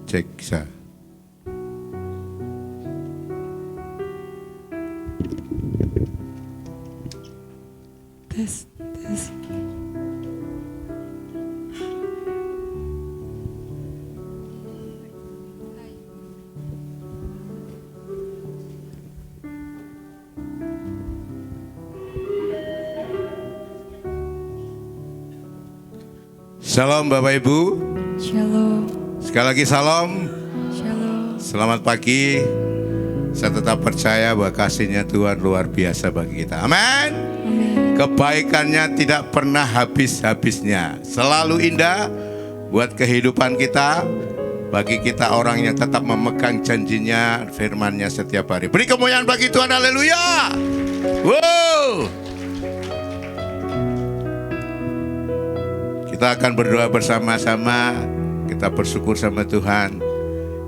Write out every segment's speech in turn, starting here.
cek bisa. Tes. Shalom Bapak Ibu. Shalom. Sekali lagi salam. Shalom. Selamat pagi. Saya tetap percaya bahwa kasih-Nya Tuhan luar biasa bagi kita. Amin. Amin. Kebaikannya tidak pernah habis-habisnya. Selalu indah buat kehidupan kita. Bagi kita orang yang tetap memegang janjinya, firman-Nya setiap hari. Beri kemuliaan bagi Tuhan, haleluya. Wow. Kita akan berdoa bersama-sama. Kita bersyukur sama Tuhan,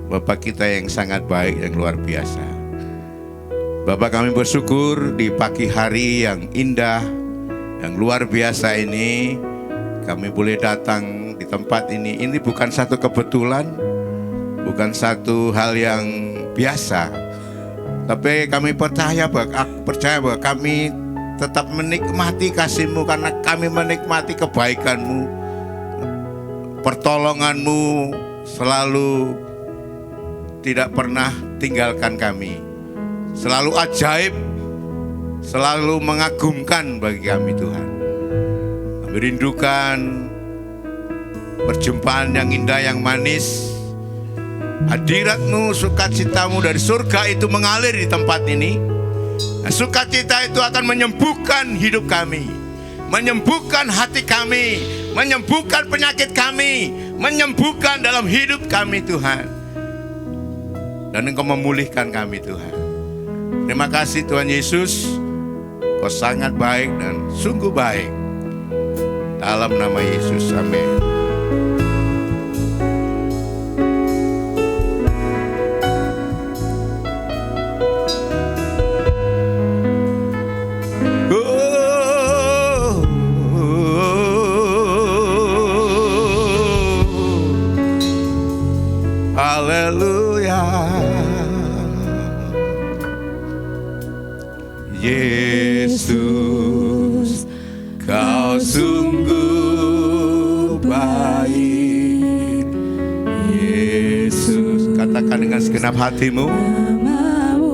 Bapak kita yang sangat baik, yang luar biasa. Bapak, kami bersyukur di pagi hari yang indah, yang luar biasa ini, kami boleh datang di tempat ini. Ini bukan satu kebetulan, bukan satu hal yang biasa, tapi kami percaya bahwa kami tetap menikmati kasih-Mu karena kami menikmati kebaikan-Mu. Pertolongan-Mu selalu tidak pernah tinggalkan kami. Selalu ajaib, selalu mengagumkan bagi kami Tuhan. Kami rindukan perjumpaan yang indah, yang manis. Hadirat-Mu, sukacita-Mu dari surga itu mengalir di tempat ini. Nah, sukacita itu akan menyembuhkan hidup kami, menyembuhkan hati kami, menyembuhkan penyakit kami, menyembuhkan dalam hidup kami Tuhan. Dan Engkau memulihkan kami Tuhan. Terima kasih Tuhan Yesus, Kau sangat baik dan sungguh baik. Dalam nama Yesus, amin. Haleluya. Yesus, Kau sungguh baik. Yesus, katakan dengan segenap hatimu. Namamu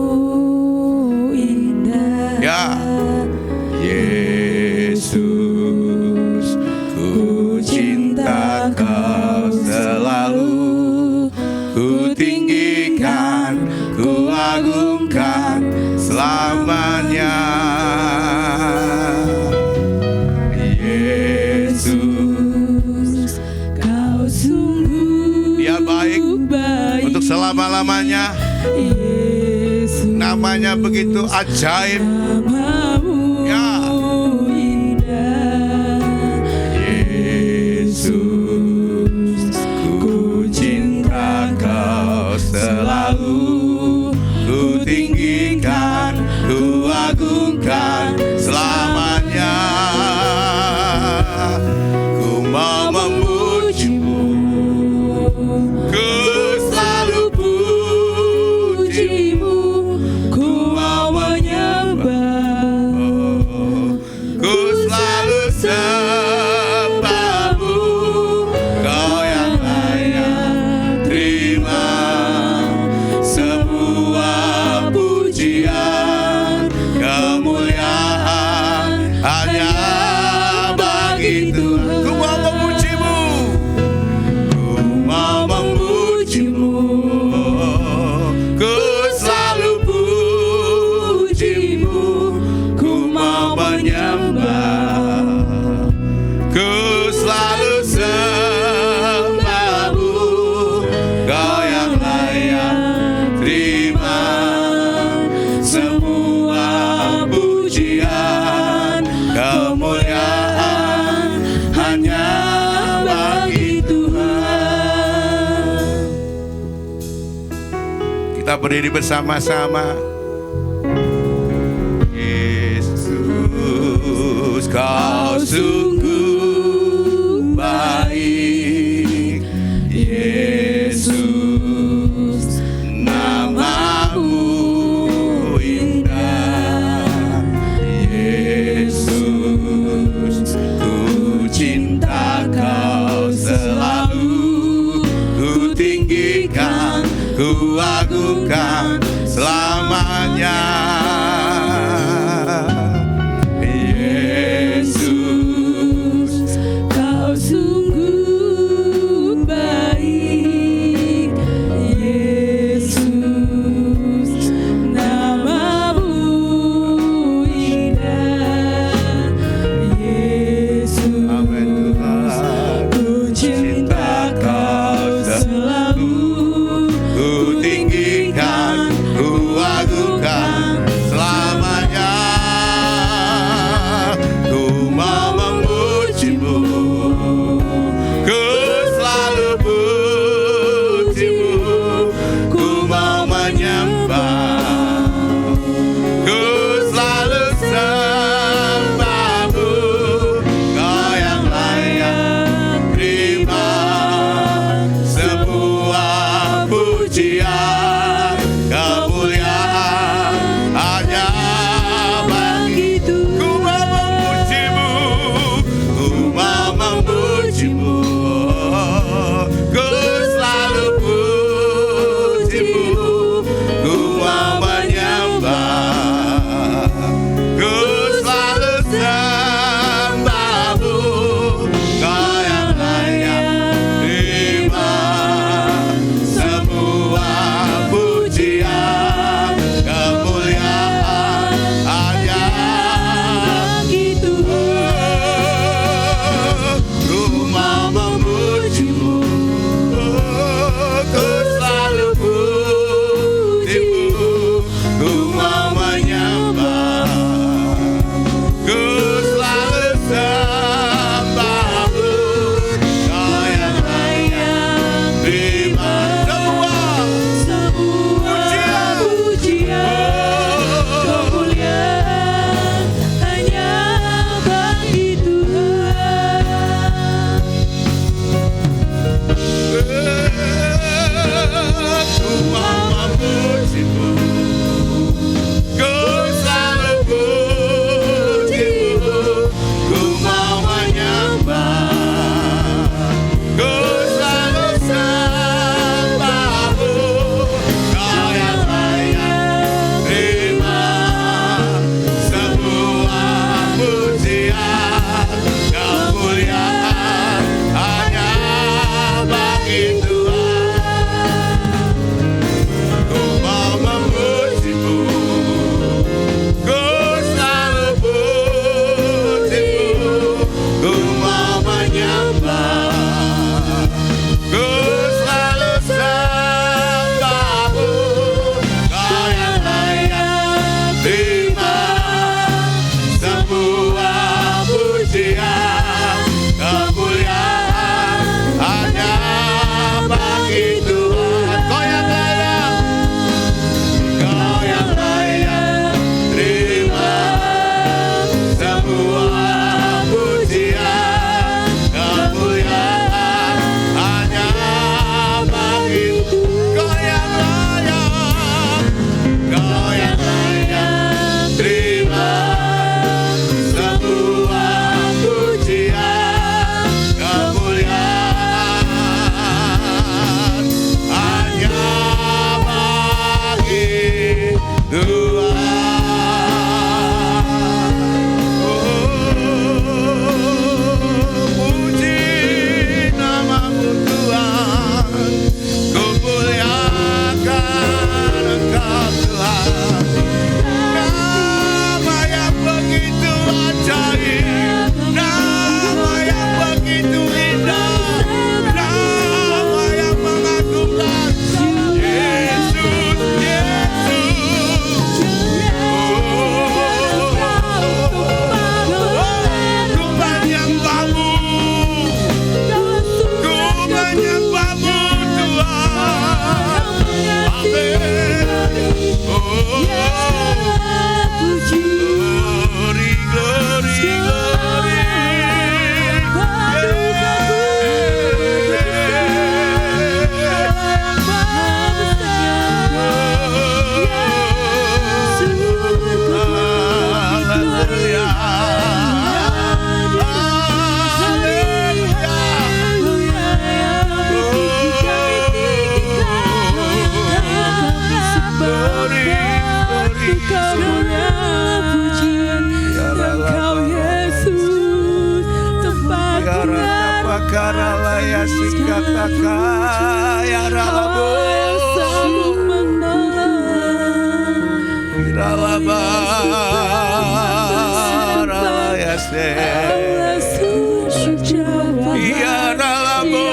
indah. Ya. Yesus, ku cinta Kau selalu. Ku tinggikan, ku agungkan selamanya. Yesus, Kau sungguh Dia baik untuk selama-lamanya. Yesus, Namanya begitu ajaib. namamu Ya. indah. Yesus, ku cinta Kau selalu. Ku tinggikan, ku agungkan selamanya. Ku mau memuji-Mu, ku selalu puji-Mu, Ku mau menyembah, ku selalu sembah-Mu. Kau yang layak terima semua pujian, kemuliaan hanya bagi Tuhan. Ku mau memuji-Mu, ku mau memuji-Mu, ku selalu puji-Mu, ku mau menyembah, ku selalu sembah-Mu. Kau yang layak terima semua pujian, kemuliaan hanya bagi Tuhan. Kita berdiri bersama-sama. Yesus, Kau sungguh baik. Yesus, ku agungkan selamanya. Yesus, Kau sungguh baik. Yesus, namamu indah. Yesus, amin Tuhan. ku cinta Kau selalu. Ku tinggikan ya Rabo, Ralaba, Ralayase, ya Ralabo.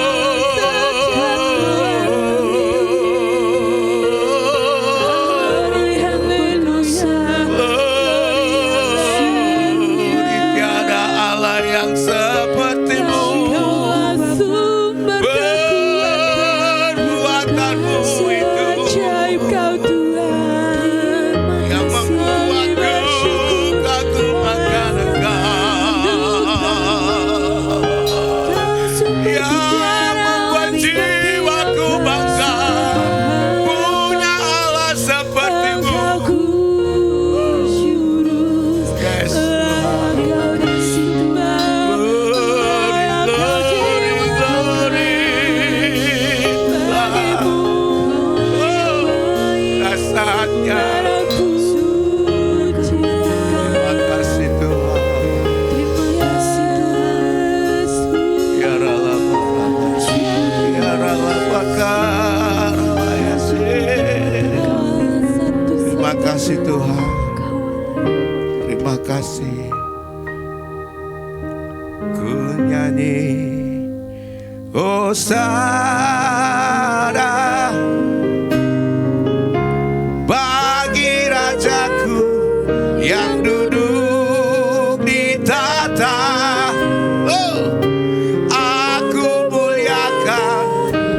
Tiada Allah yang sepertimu, perbuatanmu itu yang membuatku kagum akan Engkau, yang membuat jiwaku bangga punya Allah sepertimu. Yes. Rasanya terima kasih Tuhan. Ya Ralaba, ya Ralaba, terima kasih Tuhan. Terima kasih. Ku nyanyi Hosana bagi Rajaku yang duduk di tahta. Oh, aku muliakan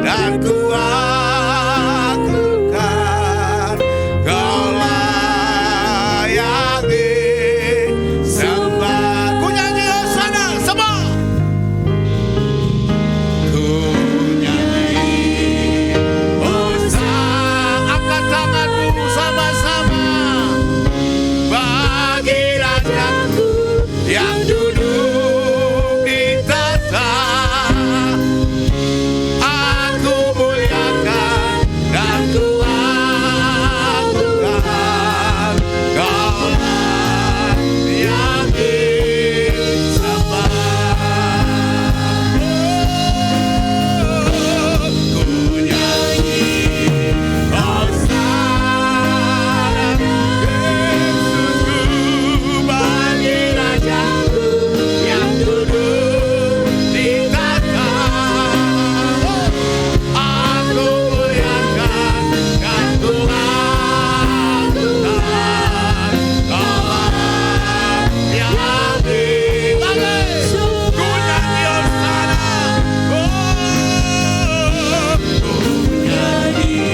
dan ku agungkan. Kau layak disembah. Ku nyanyi Hosana semua. Ku nyanyi Hosana, angkat tanganmu sama-sama bagi Rajaku yang duduk di tahta. Aku muliakan dan ku agungkan. Kau yang disembah. Ku nyanyi Hosana, Yesusku bagi Rajaku yang duduk di tahta. Aku muliakan dan ku agungkan. Kau yang disembah. Ku nyanyi Hosana. Ku nyanyi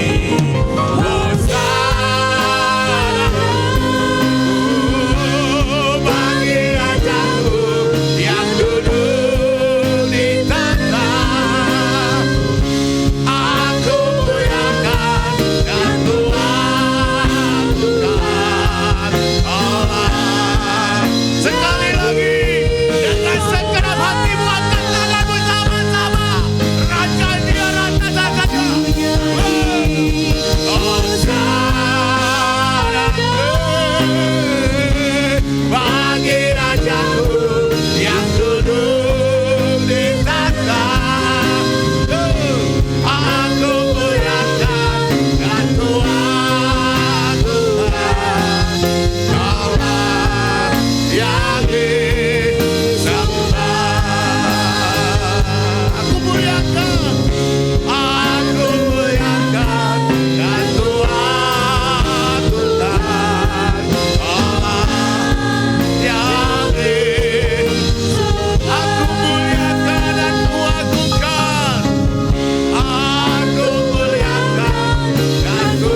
Hosana bagi Rajaku yang duduk di tahta. Aku muliakan dan ku agungkan. Allah. Sekali lagi dengan segenap hatimu angkat tanganmu sama-sama. Raja dia rata saja. Hosana bagi Rajaku yang duduk di tahta. Aku muliakan dan ku agungkan. Kaulah yang disembah. Aku muliakan dan ku agungkan. Allah yang disembah. Aku muliakan dan ku agungkan. Aku muliakan dan ku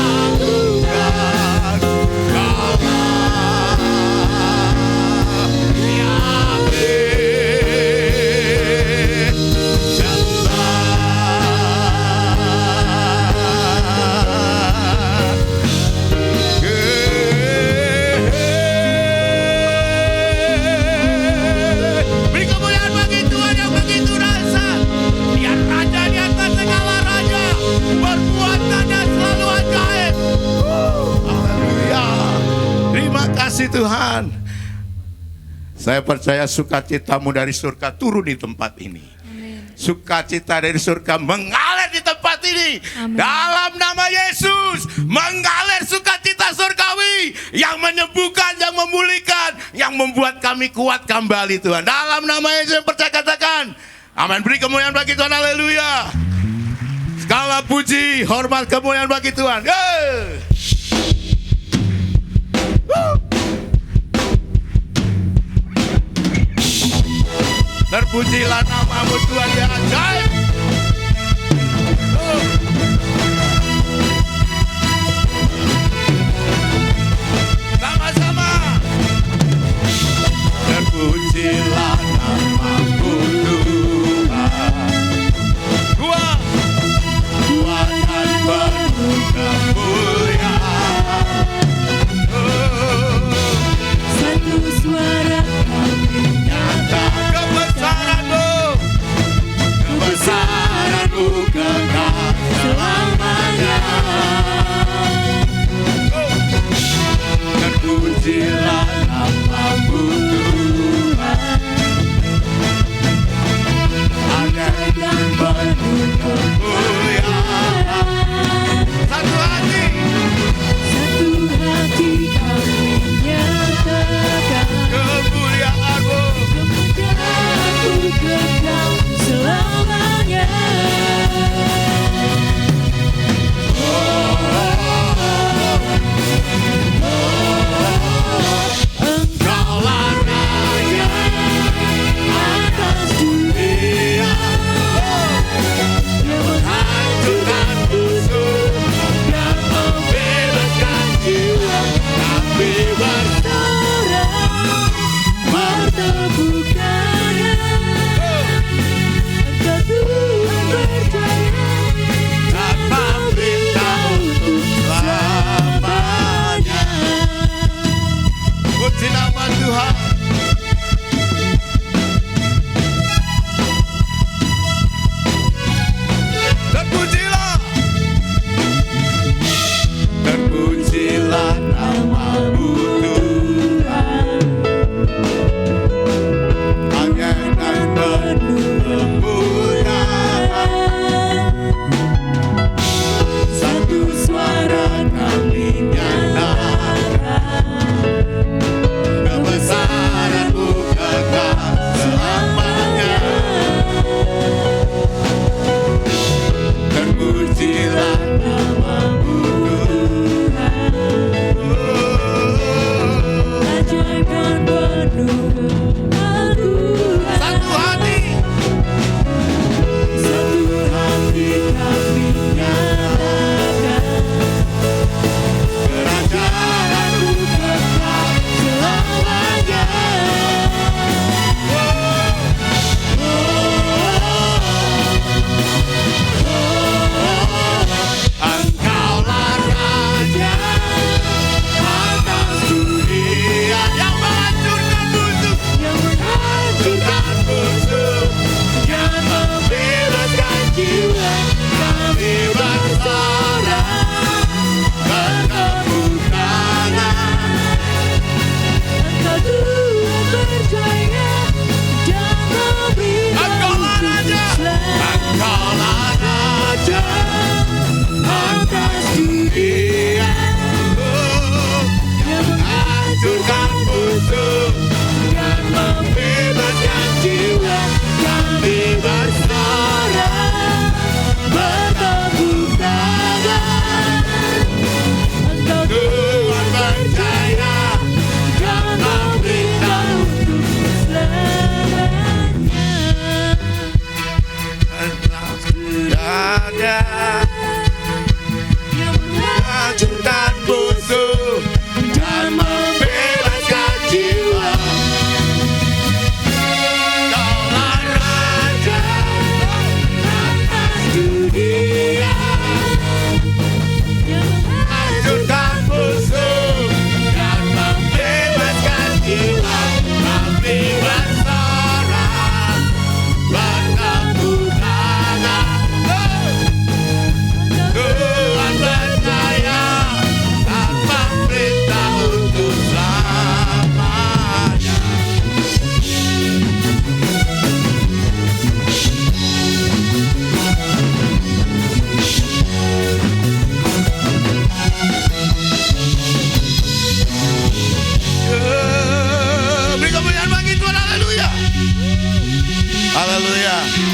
agungkan. Kaulah yang disembah. Beri kemuliaan bagi Tuhan yang begitu dahsyat. Dia Raja di atas segala raja, perbuatannya selalu ajaib. Haleluya. Terima kasih Tuhan. Saya percaya sukacitamu dari surga turun di tempat ini. sukacita dari surga mengalir di tempat ini. Amin. Dalam nama Yesus, mengalir sukacita surgawi yang menyembuhkan, yang memulihkan, yang membuat kami kuat kembali Tuhan. Dalam nama Yesus yang percaya katakan, amin. Beri kemuliaan bagi Tuhan, haleluya. Segala puji, hormat, kemuliaan bagi Tuhan. Terpujilah namamu Tuhan yang ajaib. Sama-sama. Terpujilah namamu Tuhan. Kuat dan penuh kemuliaan. Satu suara kami Nyata kebesaranmu kekal selamanya. Terpujilah namamu Tuhan. Agar dan penuh kemuliaan. Satu hati kami nyatakan kemuliaanmu. kemuliaanmu kekal selamanya. Engkaulah Raja Atas dunia yang menghancurkan musuh dan membebaskan jiwa. Kami bertepuk tangan. Engkau Tuhan percaya tanpa perintah untuk selamanya. Puji nama Tuhan. Terpujilah, terpujilah namamu Tuhan. Agar dan penuh kemuliaan. Satu suara kami nyatakan kebesaranmu kekal selamanya. Terpujilah namamu Tuhan. ajaib dan penuh keagungan. Satu hati kami nyatakan kerajaanmu kekal selamanya. Engkaulah Raja atas dunia yang menghancurkan musuh, Yang menghancurkan musuh, yang membebaskan jiwa. Kami bersorak bertepuk tangan. Engkau Tuhan percaya dan memberi Engkaulah Raja, Engkaulah Raja atas dunia yang menghancurkan musuh dan membebaskan jiwa. Kami bersorak bertepuk tangan. Engkau Tuhan percaya dan memberitahu untuk selamanya. Raja Yang menghancurkan musuh dan membebaskan jiwa. Kaulah Raja atas dunia yang menghancurkan musuh dan membebaskan jiwa. Kami bersorak bertepuk tangan.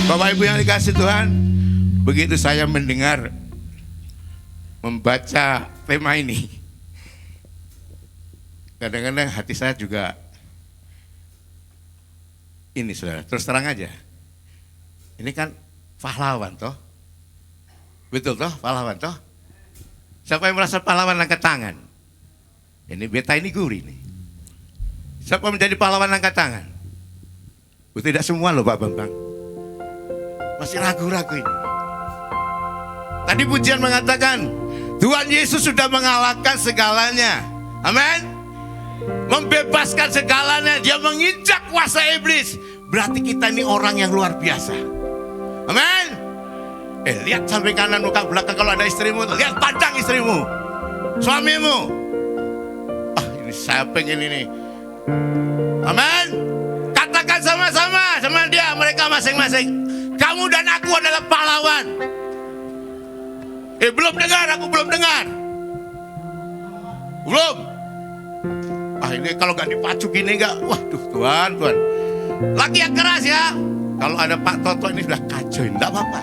Bapak Ibu yang dikasih Tuhan, begitu saya mendengar membaca tema ini, kadang-kadang hati saya juga ini, saudara, terus terang aja. Ini kan pahlawan toh. Betul toh, pahlawan toh. Siapa yang merasa pahlawan angkat tangan? Ini beta ini gurih nih. Siapa menjadi pahlawan angkat tangan? Tidak semua loh Pak Bambang. Masih ragu-ragu ini. Tadi pujian mengatakan Tuhan Yesus sudah mengalahkan segalanya. Amin. Membebaskan segalanya. Dia menginjak kuasa iblis. Berarti kita ini orang yang luar biasa. Amin. Lihat samping kanan muka belakang, kalau ada istrimu, lihat pandang istrimu, suamimu. Ini saya pengen ini. Amin. Katakan sama-sama sama dia, mereka masing-masing. Kamu dan aku adalah pahlawan. Belum dengar, aku belum dengar. Belum. Ini kalau gak dipacu gini gak, waduh Tuhan. Lagi yang keras ya. Kalau ada Pak Toto ini sudah kacau, enggak apa-apa.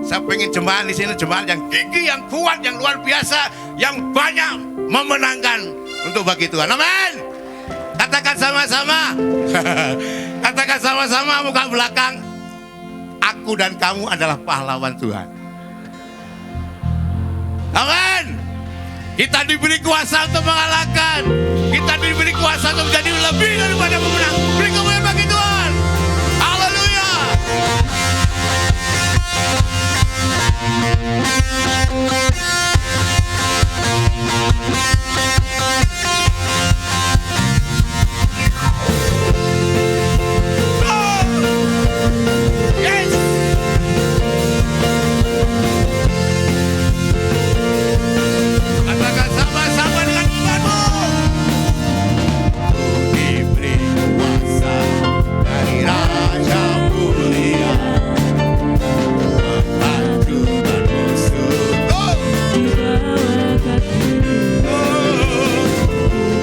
Saya pengen jemaat di sini, jemaat yang gigih, yang kuat, yang luar biasa, yang banyak memenangkan untuk bagi Tuhan. Amin. Katakan sama-sama. Katakan sama-sama muka belakang. Aku dan kamu adalah pahlawan Tuhan. Amin. Kita diberi kuasa untuk mengalahkan. Kita diberi kuasa untuk menjadi lebih daripada pemenang. Beri kemuliaan bagi Tuhan. Haleluya. Katakan sama-sama dengan imanmu. Diberi kuasa dari Raja Mulia, menghancurkan musuh.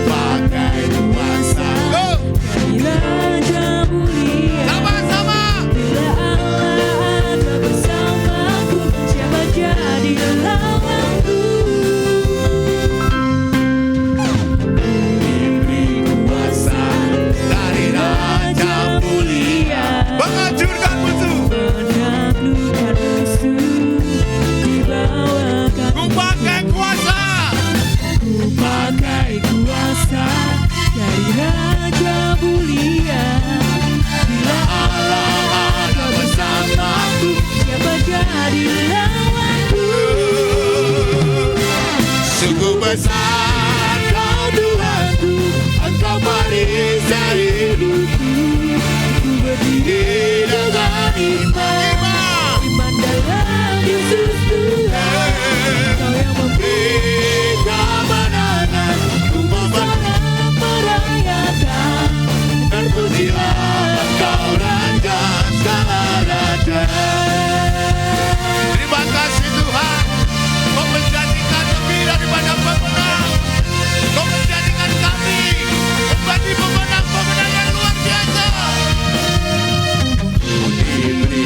Pakai kuasa Dari Raja Mulia, sama-sama. bila Allah ada bersamaku, siapa jadi lawanku? Diberi kuasa dari Raja Mulia, menghancurkan musuh. Menaklukkan musuh di bawah kaki. Ku pakai kuasa. Ku pakai kuasa dari Raja Mulia. Bila Allah ada bersamaku, siapa jadi lawanku? Sungguh besar kau Tuhanku, Engkau perisai hidupku. Ku berdiri dengan iman, iman dalam Yesus Tuhan. Kau yang memberi kemenangan, ku bersama merayakan. Terpujilah Engkau Raja segala raja. Terima kasih Tuhan, Kau menjadikan lebih daripada pemenang. Kau menjadikan kami menjadi pemenang-pemenang yang luar biasa. Diberi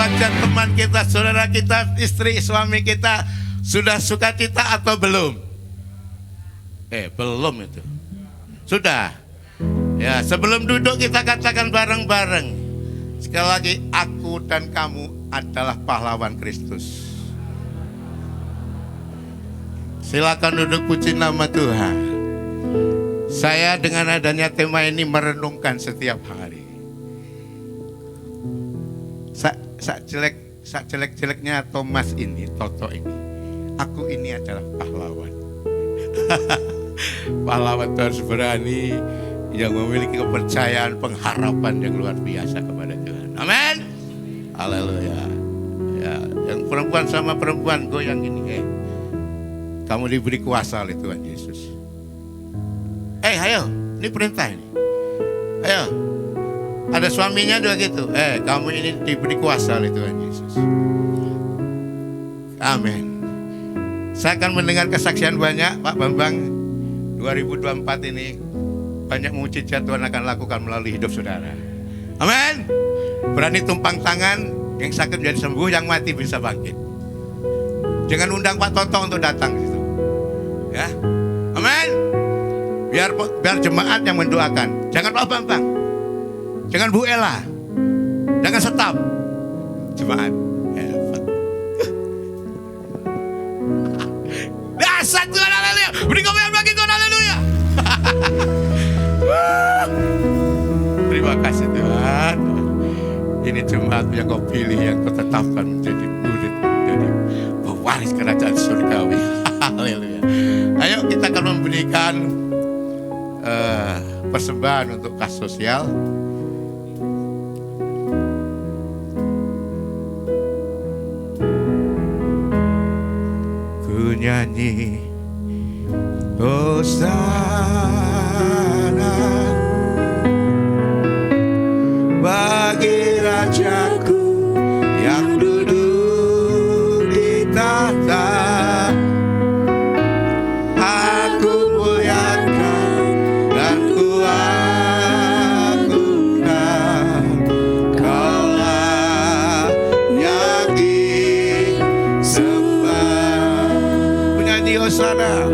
wajah teman kita, saudara kita, istri, suami kita sudah sukacita atau belum? Belum itu. Sudah. Ya, sebelum duduk kita katakan bareng-bareng. Sekali lagi, aku dan kamu adalah pahlawan Kristus. Silakan duduk, puji nama Tuhan. Saya dengan adanya tema ini merenungkan setiap hari. Jelek-jeleknya Thomas ini, Toto ini, aku ini adalah pahlawan. Pahlawan itu harus berani, yang memiliki kepercayaan, pengharapan yang luar biasa kepada Tuhan. Amin. Haleluya. Ya, yang perempuan sama perempuan goyang ini, kamu diberi kuasa oleh Tuhan Yesus. Ayo, ini perintah ini. Ayo. Ada suaminya juga gitu. Kamu ini diberi kuasa oleh Tuhan Yesus. Amin. Saya akan mendengar kesaksian banyak, Pak Bambang. 2024 ini banyak mujizat Tuhan akan lakukan melalui hidup saudara. Amin. Berani tumpang tangan, yang sakit menjadi sembuh, yang mati bisa bangkit. Jangan undang Pak Toto untuk datang situ. Ya. Amin. Biar jemaat yang mendoakan. Jangan Pak Bambang. Jangan Bu Ella. Jangan staf. Jemaat. Hebat. Dasar Tuhan, haleluya. Beri komentar bagi Tuhan, haleluya. Terima kasih Tuhan. Ini jemaat yang kau pilih, yang kau tetapkan menjadi murid, menjadi pewaris kerajaan surgawi. Haleluya. Ayo kita akan memberikan persembahan untuk kas sosial. Ku nyanyi Hosana bagi Rajaku yang duduk di tahta. Aku muliakan dan ku agungkan, Kaulah yang disembah. Penyanyi Hosana.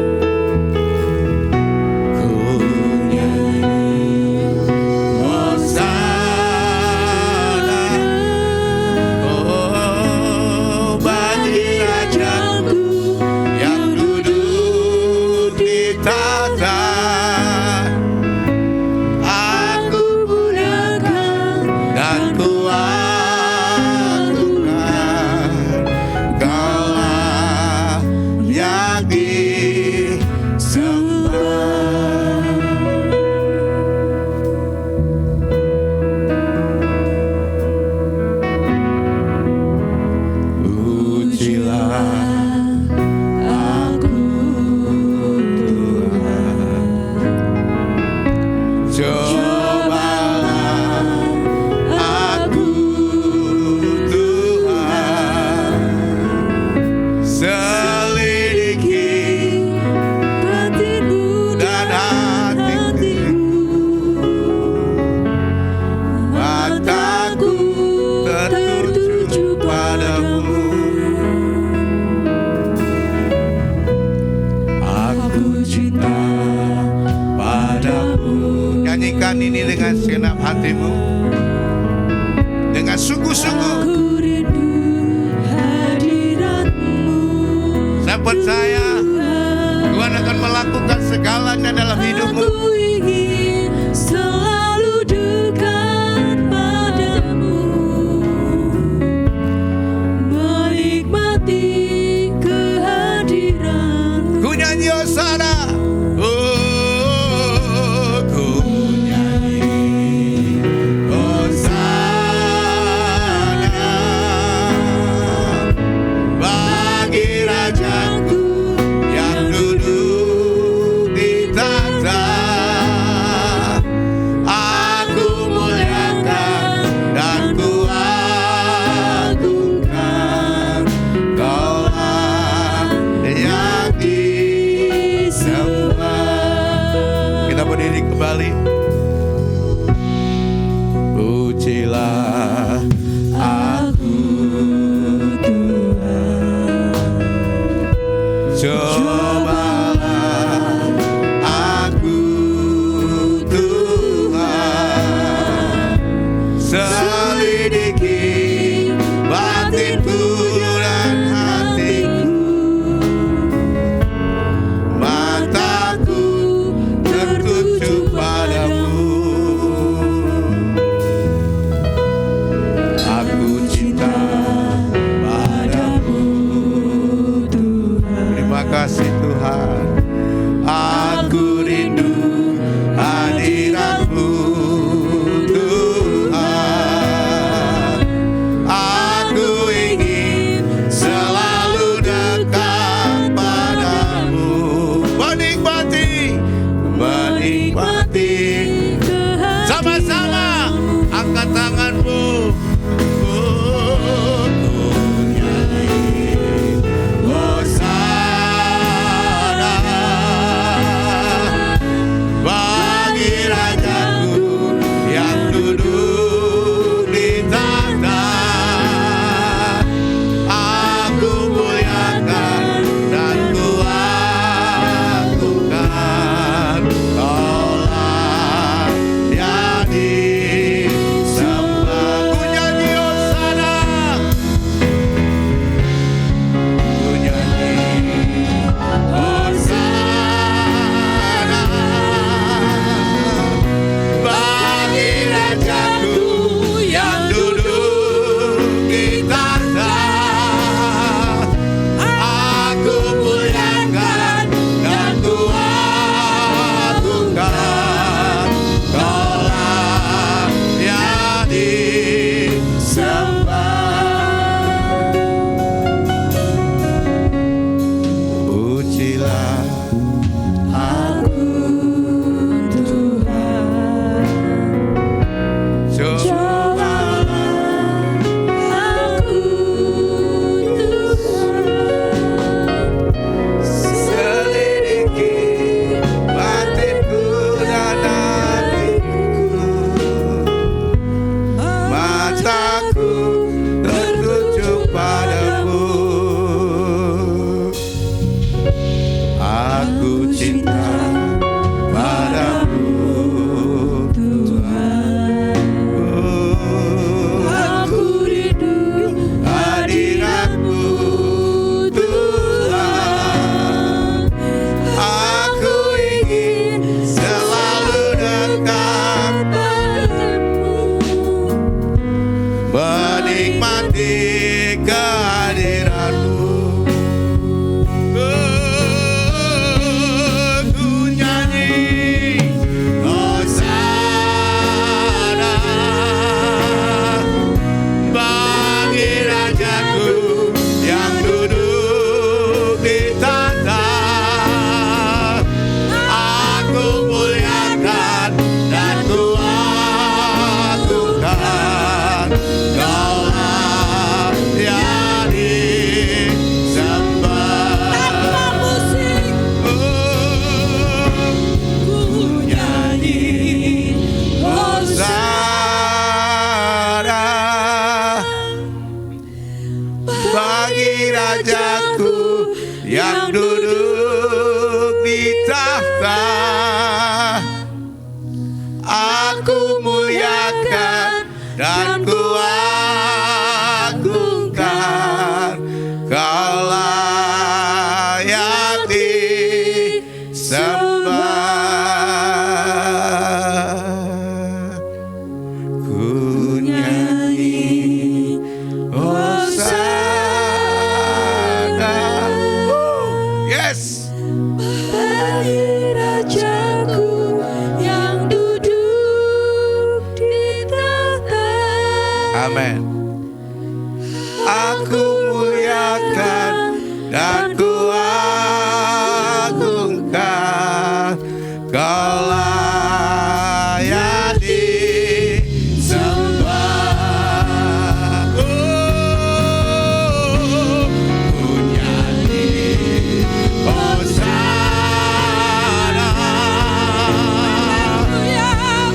Ini dengan segenap hatimu, dengan sungguh-sungguh. Saya percaya Tuhan akan melakukan segalanya dalam hidupmu. Aku ingin selalu dekat padamu, menikmati kehadiranmu. Ku nyanyi Hosana. Hosana batinku dan hatiku, mataku tertuju padamu. Aku cinta padamu Tuhan. Terima kasih Tuhan. Aku rindu hadirat-Mu Tuhan. Aku ingin selalu dekat padamu. Menikmati sama-sama. Angkat tanganmu. yang duduk di tahta. Aku muliakan dan ku agungkan, Kau layak disembah. Ku nyanyi Hosana. Yes. Bagi Rajaku yang duduk di tahta. Amin. Aku muliakan dan ku agungkan, Kau layak disembah. Ku nyanyi Hosana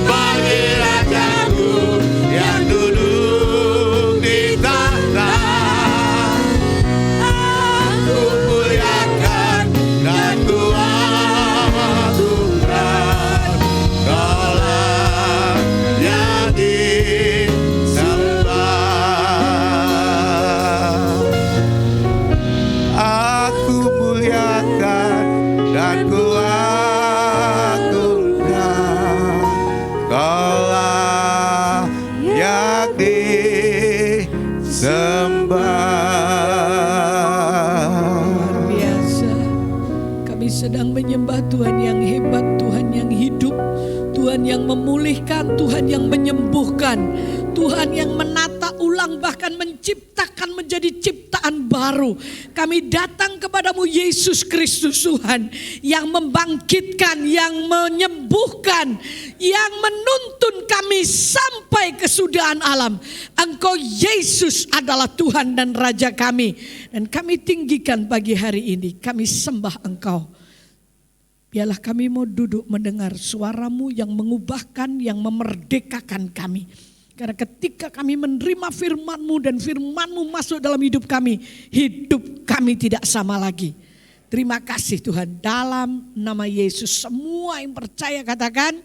bagi Rajaku yang duduk di tahta. sembah. Biasa. Kami sedang menyembah Tuhan yang hebat, Tuhan yang hidup, Tuhan yang memulihkan, Tuhan yang menyembuhkan, Tuhan yang menata ulang bahkan menciptakan menjadi ciptaan baru. Kami datang kepadamu Yesus Kristus Tuhan yang membangkitkan, yang menyembuhkan, yang menuntun kami sampai kesudahan alam. Engkau Yesus adalah Tuhan dan Raja kami. Dan kami tinggikan pagi hari ini, kami sembah Engkau. Biarlah kami mau duduk mendengar suaramu yang mengubahkan, yang memerdekakan kami. Karena ketika kami menerima firman-Mu dan firman-Mu masuk dalam hidup kami tidak sama lagi. Terima kasih Tuhan, dalam nama Yesus semua yang percaya katakan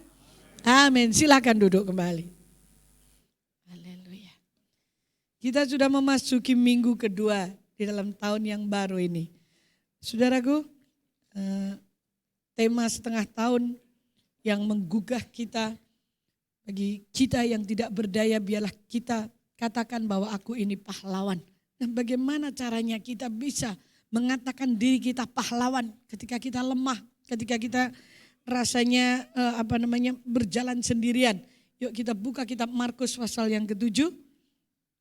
amin. Silakan duduk kembali. Haleluya. Kita sudah memasuki minggu kedua di dalam tahun yang baru ini. Saudaraku, tema setengah tahun yang menggugah kita, bagi kita yang tidak berdaya, biarlah kita katakan bahwa aku ini pahlawan. Dan bagaimana caranya kita bisa mengatakan diri kita pahlawan ketika kita lemah, ketika kita rasanya berjalan sendirian. Yuk kita buka kitab Markus pasal yang ke-7.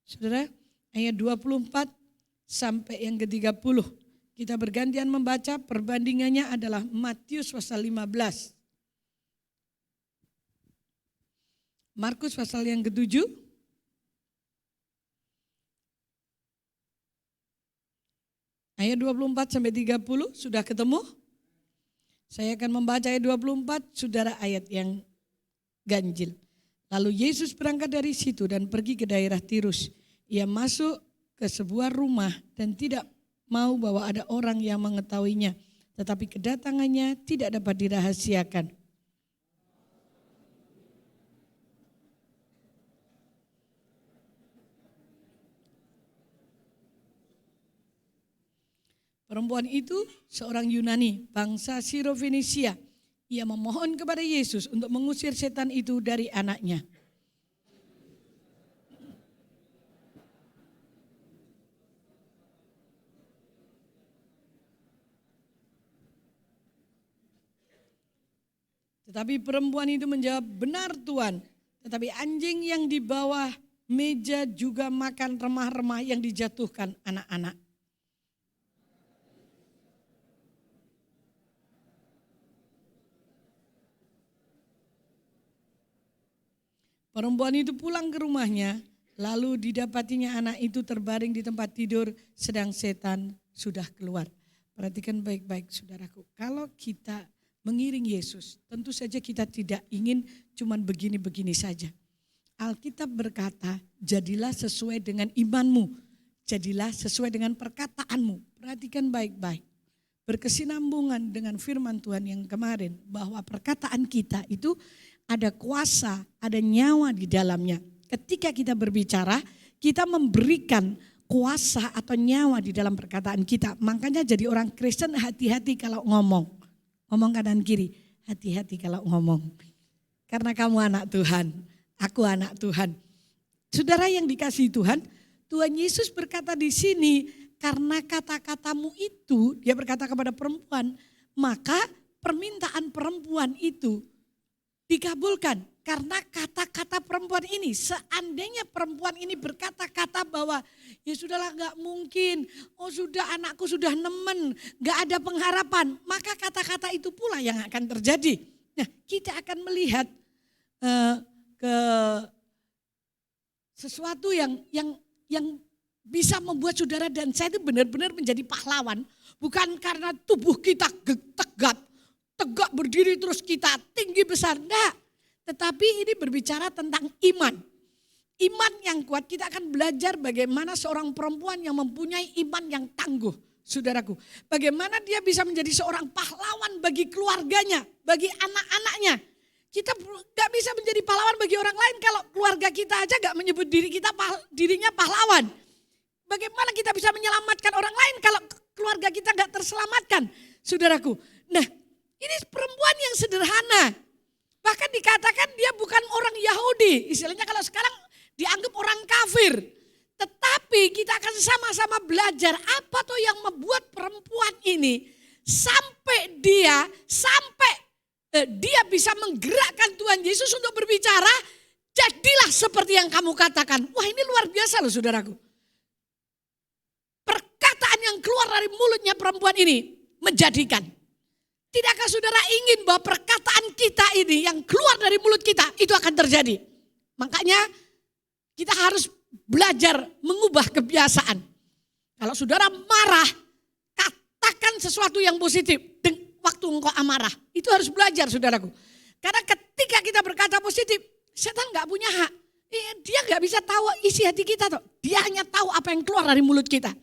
Saudara, ayat 24 sampai yang ke-30. Kita bergantian membaca, perbandingannya adalah Matius pasal 15. Markus pasal yang ke-7. Ayat 24 sampai 30 sudah ketemu? Saya akan membaca ayat 24, saudara ayat yang ganjil. Lalu Yesus berangkat dari situ dan pergi ke daerah Tirus. Ia masuk ke sebuah rumah dan tidak mau bahwa ada orang yang mengetahuinya. Tetapi kedatangannya tidak dapat dirahasiakan. Perempuan itu seorang Yunani, bangsa Sirofenisia. Ia memohon kepada Yesus untuk mengusir setan itu dari anaknya. Tetapi perempuan itu menjawab, benar Tuhan, tetapi anjing yang di bawah meja juga makan remah-remah yang dijatuhkan anak-anak. Perempuan itu pulang ke rumahnya, lalu didapatinya anak itu terbaring di tempat tidur, sedang setan sudah keluar. Perhatikan baik-baik saudaraku, kalau kita mengiring Yesus, tentu saja kita tidak ingin cuman begini-begini saja. Alkitab berkata, jadilah sesuai dengan imanmu, jadilah sesuai dengan perkataanmu. Perhatikan baik-baik, berkesinambungan dengan firman Tuhan yang kemarin, bahwa perkataan kita itu ada kuasa, ada nyawa di dalamnya. Ketika kita berbicara, kita memberikan kuasa atau nyawa di dalam perkataan kita. Makanya jadi orang Kristen hati-hati kalau ngomong. Ngomong kanan kiri, hati-hati kalau ngomong. Karena kamu anak Tuhan, aku anak Tuhan. Saudara yang dikasihi Tuhan, Tuhan Yesus berkata di sini, karena kata-katamu itu, dia berkata kepada perempuan, maka permintaan perempuan itu dikabulkan. Karena kata-kata perempuan ini, seandainya perempuan ini berkata-kata bahwa ya sudahlah gak mungkin, oh sudah anakku sudah nemen, gak ada pengharapan, maka kata-kata itu pula yang akan terjadi. Nah, kita akan melihat ke sesuatu yang bisa membuat saudara dan saya itu benar-benar menjadi pahlawan. Bukan karena tubuh kita tegak berdiri terus kita tinggi besar, enggak. Tetapi ini berbicara tentang iman. Iman yang kuat, kita akan belajar bagaimana seorang perempuan yang mempunyai iman yang tangguh. Saudaraku, bagaimana dia bisa menjadi seorang pahlawan bagi keluarganya, bagi anak-anaknya. Kita gak bisa menjadi pahlawan bagi orang lain kalau keluarga kita aja gak menyebut dirinya pahlawan. Bagaimana kita bisa menyelamatkan orang lain kalau keluarga kita gak terselamatkan, saudaraku. Nah, ini perempuan yang sederhana. Bahkan dikatakan dia bukan orang Yahudi. Istilahnya kalau sekarang dianggap orang kafir. Tetapi kita akan sama-sama belajar apa tuh yang membuat perempuan ini sampai dia bisa menggerakkan Tuhan Yesus untuk berbicara, jadilah seperti yang kamu katakan. Wah, ini luar biasa loh saudaraku. Perkataan yang keluar dari mulutnya perempuan ini menjadikan. Tidakkah saudara ingin bahwa perkataan kita ini yang keluar dari mulut kita itu akan terjadi? Makanya kita harus belajar mengubah kebiasaan. Kalau saudara marah, katakan sesuatu yang positif waktu engkau amarah. Itu harus belajar saudaraku. Karena ketika kita berkata positif, setan gak punya hak. Dia gak bisa tahu isi hati kita. Dia hanya tahu apa yang keluar dari mulut kita.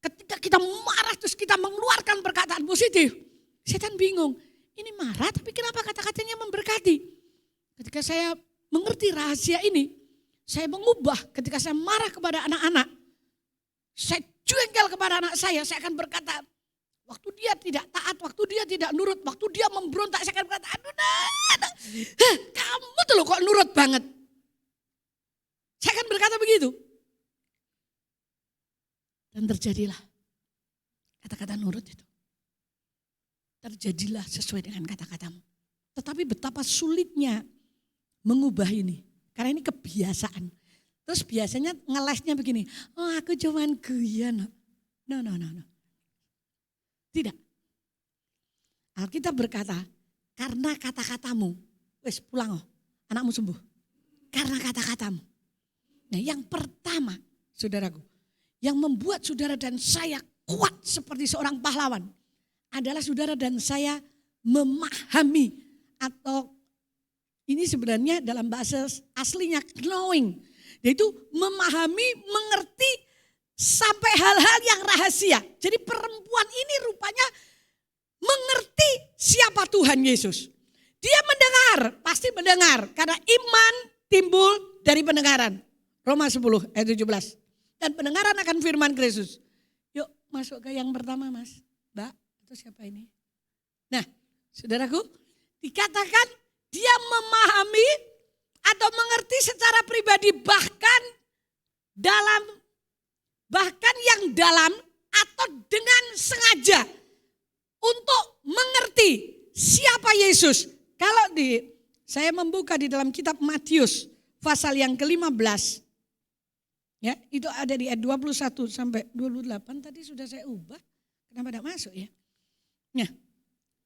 Ketika kita marah terus kita mengeluarkan perkataan positif, setan bingung. Ini marah tapi kenapa kata-katanya memberkati? Ketika saya mengerti rahasia ini, saya mengubah ketika saya marah kepada anak-anak. Saya jengkel kepada anak saya akan berkata, waktu dia tidak taat, waktu dia tidak nurut, waktu dia memberontak, saya akan berkata, aduh kamu tuh loh kok nurut banget. Saya akan berkata begitu. Dan terjadilah kata-kata nurut itu. Terjadilah sesuai dengan kata-katamu. Tetapi betapa sulitnya mengubah ini. Karena ini kebiasaan. Terus biasanya ngelesnya begini. Oh, aku cuman guyon. No. Tidak. Alkitab berkata, karena kata-katamu. Wes pulang anakmu sembuh. Karena kata-katamu. Nah yang pertama saudaraku. Yang membuat saudara dan saya kuat seperti seorang pahlawan. Adalah saudara dan saya memahami atau ini sebenarnya dalam bahasa aslinya knowing. Yaitu memahami, mengerti sampai hal-hal yang rahasia. Jadi perempuan ini rupanya mengerti siapa Tuhan Yesus. Dia mendengar, pasti mendengar. Karena iman timbul dari pendengaran. Roma 10 ayat 17. Dan pendengaran akan firman Kristus. Yuk masuk ke yang pertama Mas. Mbak, itu siapa ini? Nah saudaraku, dikatakan dia memahami atau mengerti secara pribadi bahkan yang dalam atau dengan sengaja untuk mengerti siapa Yesus. Kalau saya membuka di dalam kitab Matius pasal yang ke-15. Ya, itu ada di ayat 21 sampai 28 tadi sudah saya ubah. Kenapa tidak masuk ya? Nah,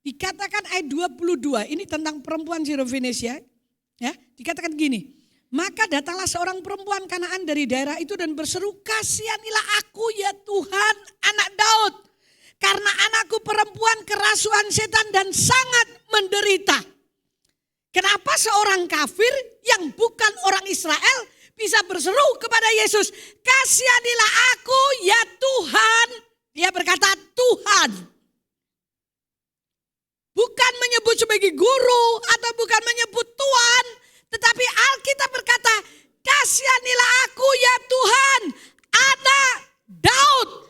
dikatakan ayat 22, ini tentang perempuan Sirofenesia. Ya, dikatakan gini, maka datanglah seorang perempuan Kanaan dari daerah itu dan berseru, kasihanilah aku ya Tuhan anak Daud. Karena anakku perempuan kerasuan setan dan sangat menderita. Kenapa seorang kafir yang bukan orang Israel bisa berseru kepada Yesus, kasihanilah aku ya Tuhan. Dia berkata Tuhan. Bukan menyebut sebagai guru atau bukan menyebut Tuhan. Tetapi Alkitab berkata, kasihanilah aku ya Tuhan, anak Daud.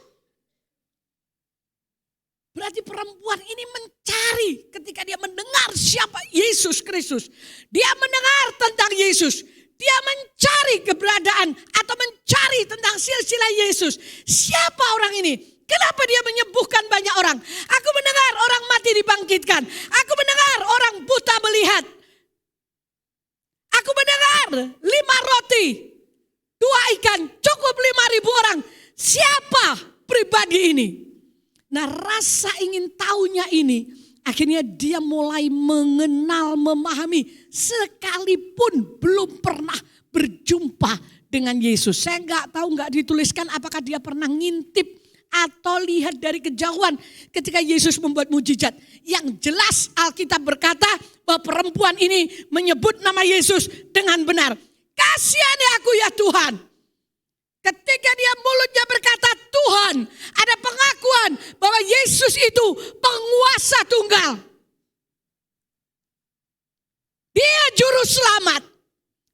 Berarti perempuan ini mencari ketika dia mendengar siapa Yesus Kristus. Dia mendengar tentang Yesus. Dia mencari keberadaan atau mencari tentang silsilah Yesus. Siapa orang ini? Kenapa dia menyembuhkan banyak orang? Aku mendengar orang mati dibangkitkan. Aku mendengar orang buta melihat. Aku mendengar 5 roti, 2 ikan, cukup 5.000 orang. Siapa pribadi ini? Nah rasa ingin tahunya ini, akhirnya dia mulai mengenal, memahami. Sekalipun belum pernah berjumpa dengan Yesus. Saya nggak dituliskan apakah dia pernah ngintip atau lihat dari kejauhan ketika Yesus membuat mujizat. Yang jelas Alkitab berkata bahwa perempuan ini menyebut nama Yesus dengan benar. Kasihani aku ya Tuhan. Ketika dia mulutnya berkata Tuhan, ada pengakuan bahwa Yesus itu penguasa tunggal. Dia juru selamat.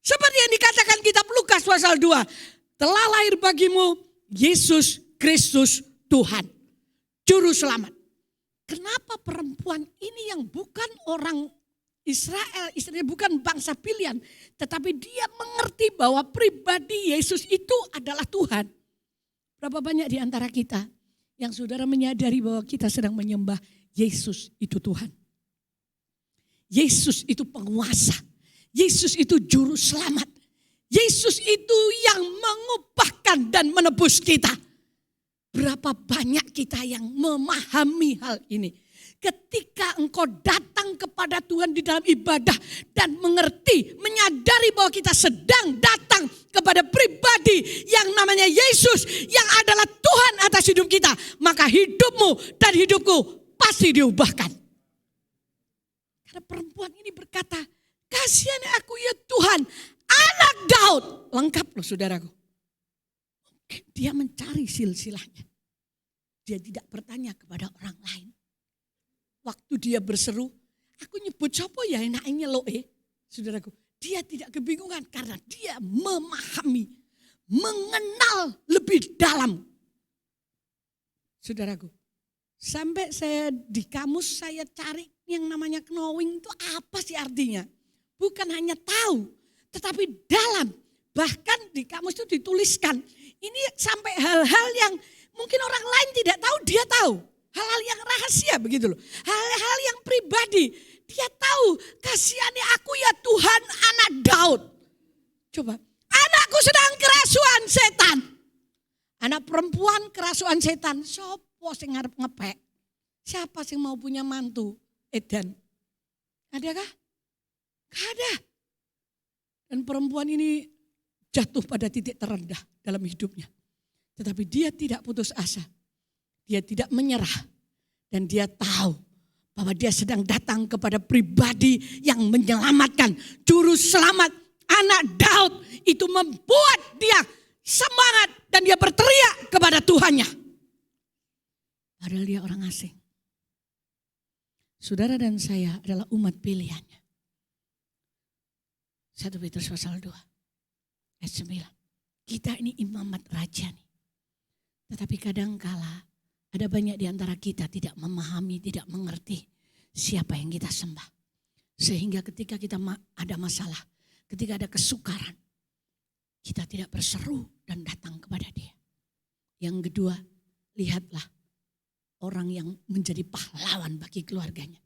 Seperti yang dikatakan kitab Lukas pasal 2. Telah lahir bagimu Yesus Kristus Tuhan. Juru selamat. Kenapa perempuan ini yang bukan orang Israel istilahnya bukan bangsa pilihan, tetapi dia mengerti bahwa pribadi Yesus itu adalah Tuhan. Berapa banyak di antara kita yang saudara menyadari bahwa kita sedang menyembah Yesus itu Tuhan. Yesus itu penguasa. Yesus itu juru selamat. Yesus itu yang mengubahkan dan menebus kita. Berapa banyak kita yang memahami hal ini. Ketika engkau datang kepada Tuhan di dalam ibadah dan mengerti, menyadari bahwa kita sedang datang kepada pribadi yang namanya Yesus yang adalah Tuhan atas hidup kita, maka hidupmu dan hidupku pasti diubahkan. Karena perempuan ini berkata, "Kasihani aku ya Tuhan, anak Daud." Lengkap loh saudaraku. Dia mencari silsilahnya. Dia tidak bertanya kepada orang lain. Waktu dia berseru, "Aku nyebut siapa ya enaknya lo saudaraku. Dia tidak kebingungan karena dia memahami, mengenal lebih dalam. Saudaraku, sampai saya di kamus saya cari yang namanya knowing itu apa sih artinya. Bukan hanya tahu, tetapi dalam. Bahkan di kamus itu dituliskan. Ini sampai hal-hal yang mungkin orang lain tidak tahu, dia tahu. Hal-hal yang rahasia begitu loh. Hal-hal yang pribadi. Dia tahu, "Kasihani aku ya Tuhan, anak Daud." Coba, anakku sedang kerasuan setan. Anak perempuan kerasuan setan. Sopo sing ngarep ngepek? Siapa sing mau punya mantu edan? Adakah? Gak ada. Dan perempuan ini jatuh pada titik terendah dalam hidupnya. Tetapi dia tidak putus asa. Dia tidak menyerah. Dan dia tahu bahwa dia sedang datang kepada pribadi yang menyelamatkan. Juru selamat anak Daud. Itu membuat dia semangat dan dia berteriak kepada Tuhannya. Padahal dia orang asing. Saudara dan saya adalah umat pilihannya. 1 Petrus pasal 2 ayat 9. Kita ini imamat raja nih. Tetapi kadangkala ada banyak di antara kita tidak memahami, tidak mengerti siapa yang kita sembah. Sehingga ketika kita ada masalah, ketika ada kesukaran, kita tidak berseru dan datang kepada Dia. Yang kedua, lihatlah orang yang menjadi pahlawan bagi keluarganya.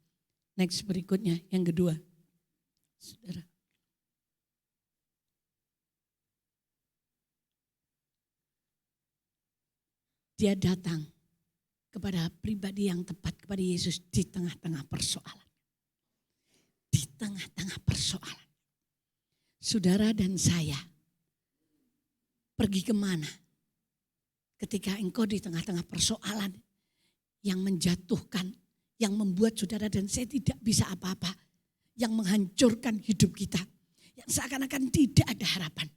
Next berikutnya, yang kedua. Saudara. Dia datang kepada pribadi yang tepat, kepada Yesus di tengah-tengah persoalan. Di tengah-tengah persoalan. Saudara dan saya pergi kemana? Ketika engkau di tengah-tengah persoalan yang menjatuhkan, yang membuat saudara dan saya tidak bisa apa-apa. Yang menghancurkan hidup kita. Yang seakan-akan tidak ada harapan.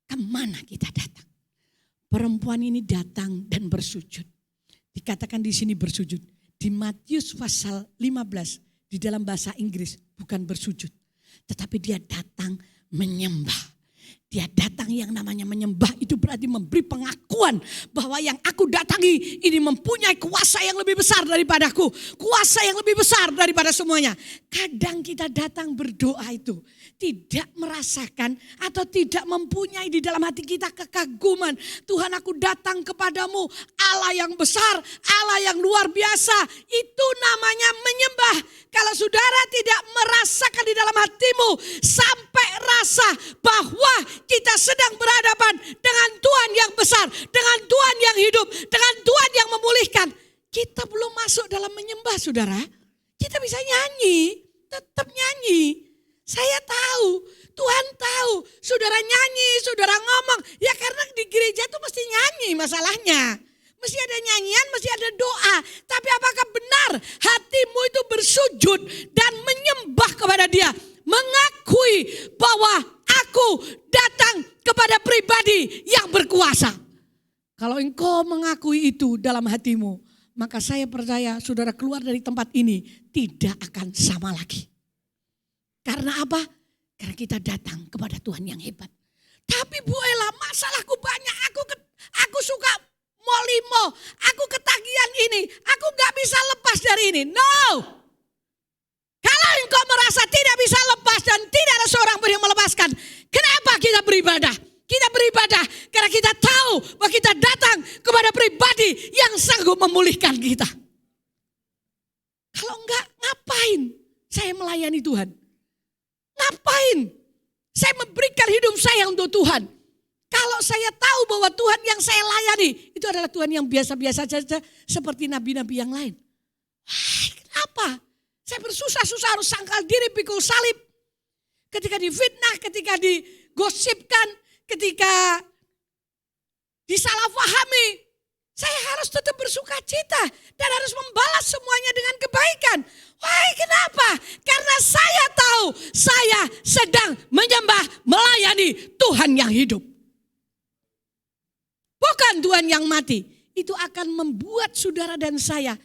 Kemana kita datang? Perempuan ini datang dan bersujud. Dikatakan di sini bersujud. Di Matius pasal 15 di dalam bahasa Inggris bukan bersujud. Tetapi dia datang menyembah. Dia datang yang namanya menyembah itu berarti memberi pengakuan bahwa yang aku datangi ini mempunyai kuasa yang lebih besar daripadaku. Kuasa yang lebih besar daripada semuanya. Kadang kita datang berdoa itu tidak merasakan atau tidak mempunyai di dalam hati kita kekaguman. Tuhan, aku datang kepadamu, Allah yang besar, Allah yang luar biasa. Itu namanya menyembah. Kalau saudara tidak merasakan di dalam hatimu sampai rasa bahwa kita sedang berhadapan dengan Tuhan yang besar, dengan Tuhan yang hidup, dengan Tuhan yang memulihkan. Kita belum masuk dalam menyembah, saudara. Kita bisa nyanyi, tetap nyanyi. Saya tahu, Tuhan tahu. Saudara nyanyi, saudara ngomong. Ya karena di gereja itu mesti nyanyi masalahnya. Mesti ada nyanyian, mesti ada doa. Tapi apakah benar hatimu itu bersujud dan menyembah kepada Dia? Mengakui bahwa aku datang kepada pribadi yang berkuasa. Kalau engkau mengakui itu dalam hatimu, maka saya percaya saudara keluar dari tempat ini tidak akan sama lagi. Karena apa? Karena kita datang kepada Tuhan yang hebat. Tapi Bu Ella, masalahku banyak. Aku suka molimo. Aku ketagihan ini. Aku gak bisa lepas dari ini. No. Kalau engkau merasa tidak bisa lepas dan tidak ada seorang pun yang melepaskan. Kenapa kita beribadah? Kita beribadah karena kita tahu bahwa kita datang kepada pribadi yang sanggup memulihkan kita. Kalau enggak, ngapain saya melayani Tuhan? Ngapain saya memberikan hidup saya untuk Tuhan? Kalau saya tahu bahwa Tuhan yang saya layani itu adalah Tuhan yang biasa-biasa saja seperti nabi-nabi yang lain. Kenapa? Saya bersusah-susah harus sangkal diri pikul salib. Ketika difitnah, ketika digosipkan, ketika disalahpahami, saya harus tetap bersuka cita dan harus membalas semuanya dengan kebaikan. Wah, kenapa? Karena saya tahu saya sedang menyembah, melayani Tuhan yang hidup. Bukan Tuhan yang mati. Itu akan membuat saudara dan saya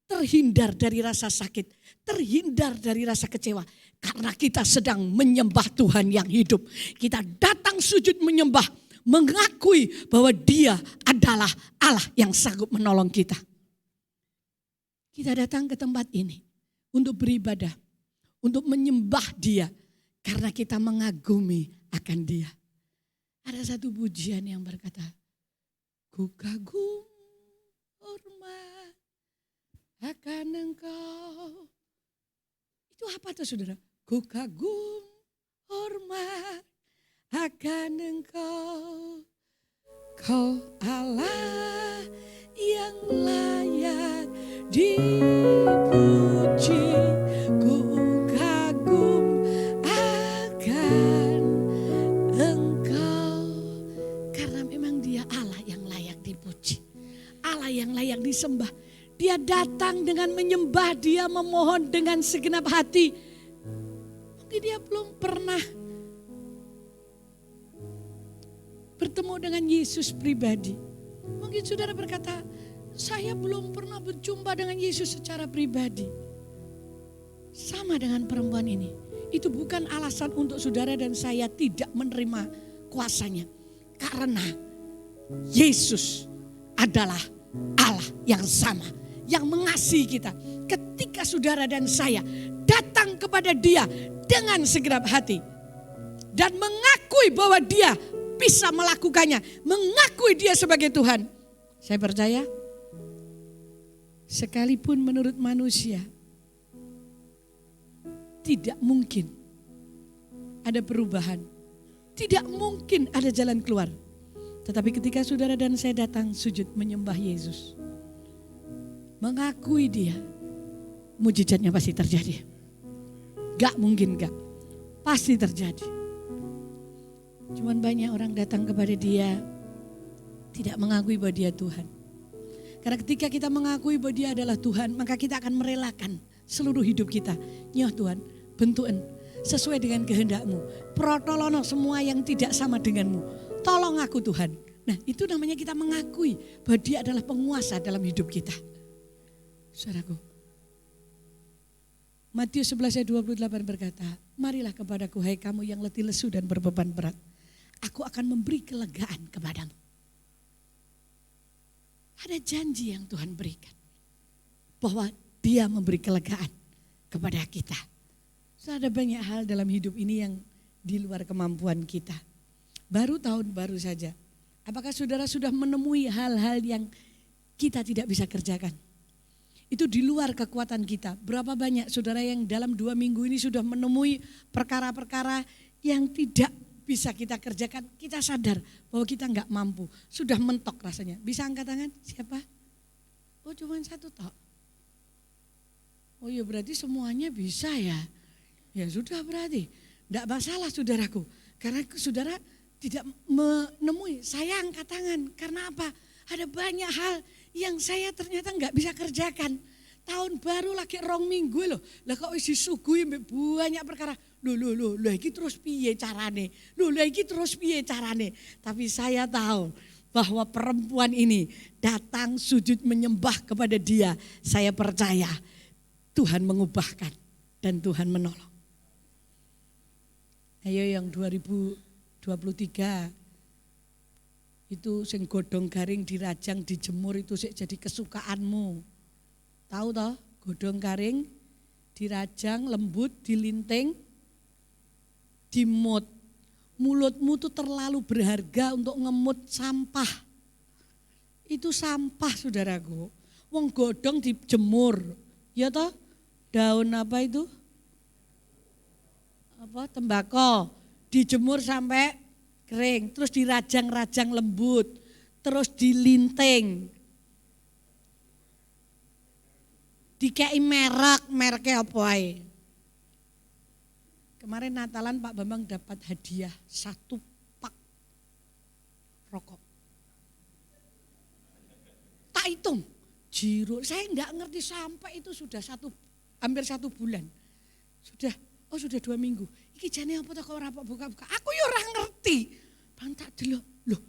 terhindar dari rasa sakit, terhindar dari rasa kecewa. Karena kita sedang menyembah Tuhan yang hidup. Kita datang sujud menyembah, mengakui bahwa Dia adalah Allah yang sanggup menolong kita. Kita datang ke tempat ini untuk beribadah, untuk menyembah Dia karena kita mengagumi akan Dia. Ada satu pujian yang berkata, ku kagum hormat akan Engkau. Itu apa tuh saudara? Ku kagum hormat akan Engkau, Kau Allah yang layak dipuji. Ku kagum akan Engkau, karena memang Dia Allah yang layak dipuji, Allah yang layak disembah. Dia datang dengan menyembah, Dia memohon dengan segenap hati. Mungkin dia belum pernah bertemu dengan Yesus pribadi. Mungkin saudara berkata, saya belum pernah berjumpa dengan Yesus secara pribadi. Sama dengan perempuan ini. Itu bukan alasan untuk saudara dan saya tidak menerima kuasanya. Karena Yesus adalah Allah yang sama, yang mengasihi kita. Ketika saudara dan saya datang kepada Dia dengan segenap hati dan mengakui bahwa Dia bisa melakukannya, mengakui Dia sebagai Tuhan. Saya percaya, sekalipun menurut manusia tidak mungkin ada perubahan, tidak mungkin ada jalan keluar. Tetapi ketika saudara dan saya datang sujud menyembah Yesus, mengakui Dia, mujizatnya pasti terjadi. Gak mungkin gak, pasti terjadi. Cuman banyak orang datang kepada Dia tidak mengakui bahwa Dia Tuhan. Karena ketika kita mengakui bahwa Dia adalah Tuhan, maka kita akan merelakan seluruh hidup kita. Nyoh Tuhan, bentukan sesuai dengan kehendak-Mu. Protolono semua yang tidak sama denganmu. Tolong aku Tuhan. Nah, itu namanya kita mengakui bahwa Dia adalah penguasa dalam hidup kita. Saudaraku, Matius 11 ayat 28 berkata, marilah kepadaku hai kamu yang letih lesu dan berbeban berat. Aku akan memberi kelegaan kepadamu. Ada janji yang Tuhan berikan. Bahwa Dia memberi kelegaan kepada kita. So, ada banyak hal dalam hidup ini yang di luar kemampuan kita. Baru tahun baru saja. Apakah saudara sudah menemui hal-hal yang kita tidak bisa kerjakan? Itu di luar kekuatan kita. Berapa banyak saudara yang dalam 2 minggu ini sudah menemui perkara-perkara yang tidak bisa kita kerjakan. Kita sadar bahwa kita enggak mampu. Sudah mentok rasanya. Bisa angkat tangan? Siapa? Oh, cuma satu tok. Oh ya, berarti semuanya bisa ya. Ya sudah berarti. Enggak masalah saudaraku. Karena saudara tidak menemui. Saya angkat tangan. Karena apa? Ada banyak hal yang saya ternyata nggak bisa kerjakan. Tahun baru lagi 2 minggu loh. Lah kok wis disuguhi banyak perkara. Loh, iki terus piye carane? Loh, iki terus piye carane? Tapi saya tahu bahwa perempuan ini datang sujud menyembah kepada Dia. Saya percaya Tuhan mengubahkan dan Tuhan menolong. Ayo yang 2023 itu sing godhong garing dirajang dijemur itu sik jadi kesukaanmu. Tahu toh, godhong garing dirajang, lembut, dilinting, dimut. Mulutmu tuh terlalu berharga untuk ngemut sampah. Itu sampah saudaraku. Wong godong dijemur, ya toh? Daun apa itu? Apa? Tembakau. Dijemur sampai kering, terus dirajang-rajang lembut, terus dilinting. Dikei mereknya apa ae. Kemarin Natalan Pak Bambang dapat hadiah 1 pak rokok. Tak hitung, jiro. Saya enggak ngerti sampai itu sudah hampir 1 bulan. Sudah 2 minggu. Iki jane apa to kok ora buka-buka. Aku ya ora ngerti. Bang tak delok. Loh,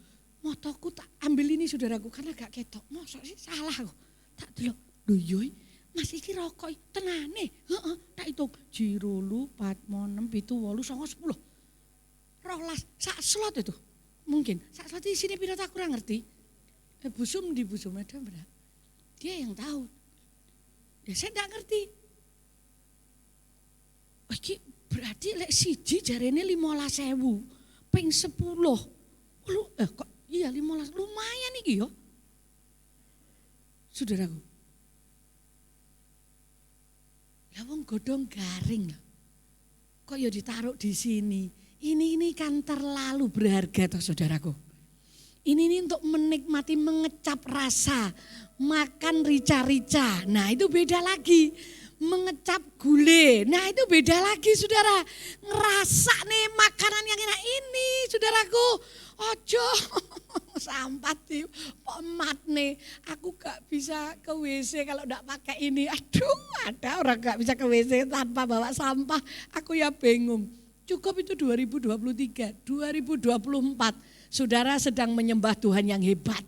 motoku tak ambil ini saudaraku karena gak ketok. Mosok sih salah aku. Tak delok. Lho yo Mas iki rokok tenane. Heeh, tak hitung. Jiro 4, 6, 7, 8, 9, 10. 12 sak slot itu. Mungkin sak slot di sini pira tak kurang ngerti. Busum di busum ada benar. Dia yang tahu. Ya saya enggak ngerti. Oh, iki berarti lek siji jarene 15.000. Ping 10. Kok iya 15 lumayan iki yo. Saudaraku. Lah wong godhong garing lho. Kok ya ditaruh di sini. Ini kan terlalu berharga toh saudaraku. Ini untuk menikmati, mengecap rasa, makan rica-rica. Nah itu beda lagi. Mengecap gule, nah itu beda lagi saudara. Ngerasa nih makanan yang enak ini saudaraku. Ojo sampah sih, pemat nih. Aku gak bisa ke WC kalau gak pakai ini. Aduh ada orang gak bisa ke WC tanpa bawa sampah. Aku ya bingung. Cukup itu 2023, 2024. Saudara sedang menyembah Tuhan yang hebat.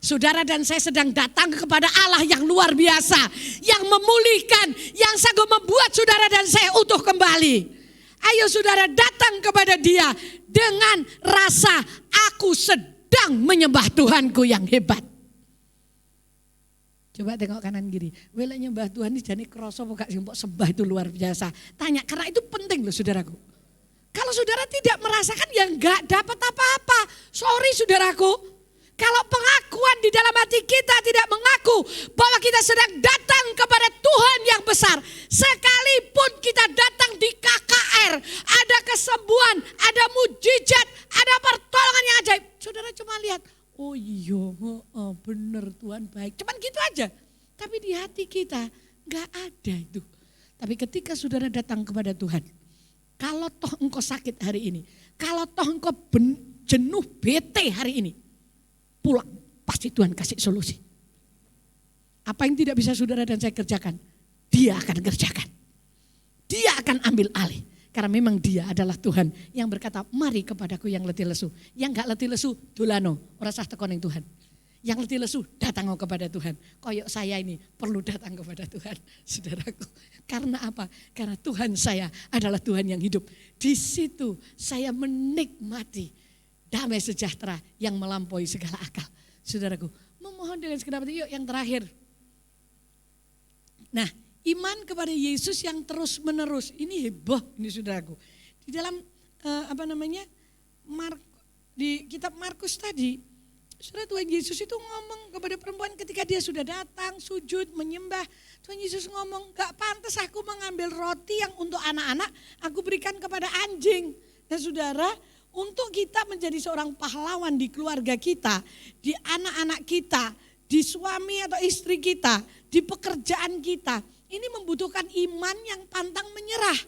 Saudara dan saya sedang datang kepada Allah yang luar biasa. Yang memulihkan, yang sanggup membuat saudara dan saya utuh kembali. Ayo saudara datang kepada Dia dengan rasa aku sedang menyembah Tuhanku yang hebat. Coba tengok kanan kiri. Wela nyembah Tuhan ini jadi kroso pokok sembah itu luar biasa. Tanya karena itu penting loh saudaraku. Kalau saudara tidak merasakan ya enggak dapat apa-apa. Sorry saudaraku. Kalau pengakuan di dalam hati kita tidak mengaku bahwa kita sedang datang kepada Tuhan yang besar. Sekalipun kita datang di KKR, ada kesembuhan, ada mujizat, ada pertolongan yang ajaib. Saudara cuma lihat, oh iya benar Tuhan baik. Cuman gitu aja. Tapi di hati kita gak ada itu. Tapi ketika saudara datang kepada Tuhan, kalau toh engkau sakit hari ini, kalau toh engkau jenuh bete hari ini, pulang, pasti Tuhan kasih solusi. Apa yang tidak bisa saudara dan saya kerjakan, Dia akan kerjakan. Dia akan ambil alih. Karena memang Dia adalah Tuhan yang berkata, mari kepadaku yang letih lesu. Yang gak letih lesu, dolano, ora sah tekoning Tuhan. Yang letih lesu, datang kepada Tuhan. Koyok saya ini perlu datang kepada Tuhan, saudaraku. Karena apa? Karena Tuhan saya adalah Tuhan yang hidup. Di situ saya menikmati damai sejahtera yang melampaui segala akal. Saudaraku, memohon dengan segenap hati. Yuk yang terakhir. Nah, iman kepada Yesus yang terus menerus. Ini heboh ini saudaraku. Di dalam di kitab Markus tadi, saudara Tuhan Yesus itu ngomong kepada perempuan ketika dia sudah datang, sujud, menyembah. Tuhan Yesus ngomong, gak pantas aku mengambil roti yang untuk anak-anak, aku berikan kepada anjing. Dan saudara, untuk kita menjadi seorang pahlawan di keluarga kita, di anak-anak kita, di suami atau istri kita, di pekerjaan kita. Ini membutuhkan iman yang pantang menyerah.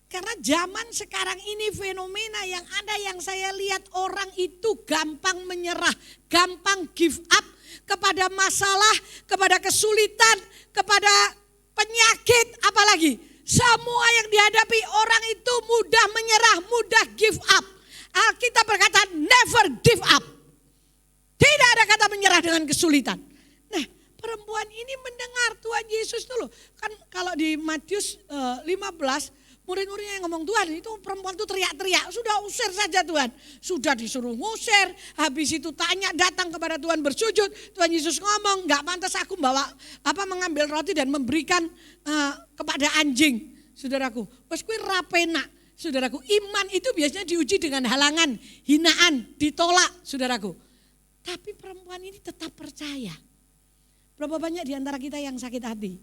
Karena zaman sekarang ini fenomena yang ada yang saya lihat orang itu gampang menyerah, gampang give up kepada masalah, kepada kesulitan, kepada penyakit apalagi. Semua yang dihadapi orang itu mudah menyerah, mudah give up. Alkitab berkata never give up. Tidak ada kata menyerah dengan kesulitan. Nah, perempuan ini mendengar Tuhan Yesus dulu. Kan kalau di Matius 15 Murid-muridnya yang ngomong, Tuhan itu perempuan itu teriak-teriak, sudah usir saja Tuhan. Sudah disuruh ngusir, habis itu datang kepada Tuhan bersujud. Tuhan Yesus ngomong, gak pantas aku mengambil roti dan memberikan kepada anjing. Saudaraku, wes kuwi rapena. Saudaraku, iman itu biasanya diuji dengan halangan, hinaan, ditolak, saudaraku. Tapi perempuan ini tetap percaya. Berapa banyak di antara kita yang sakit hati?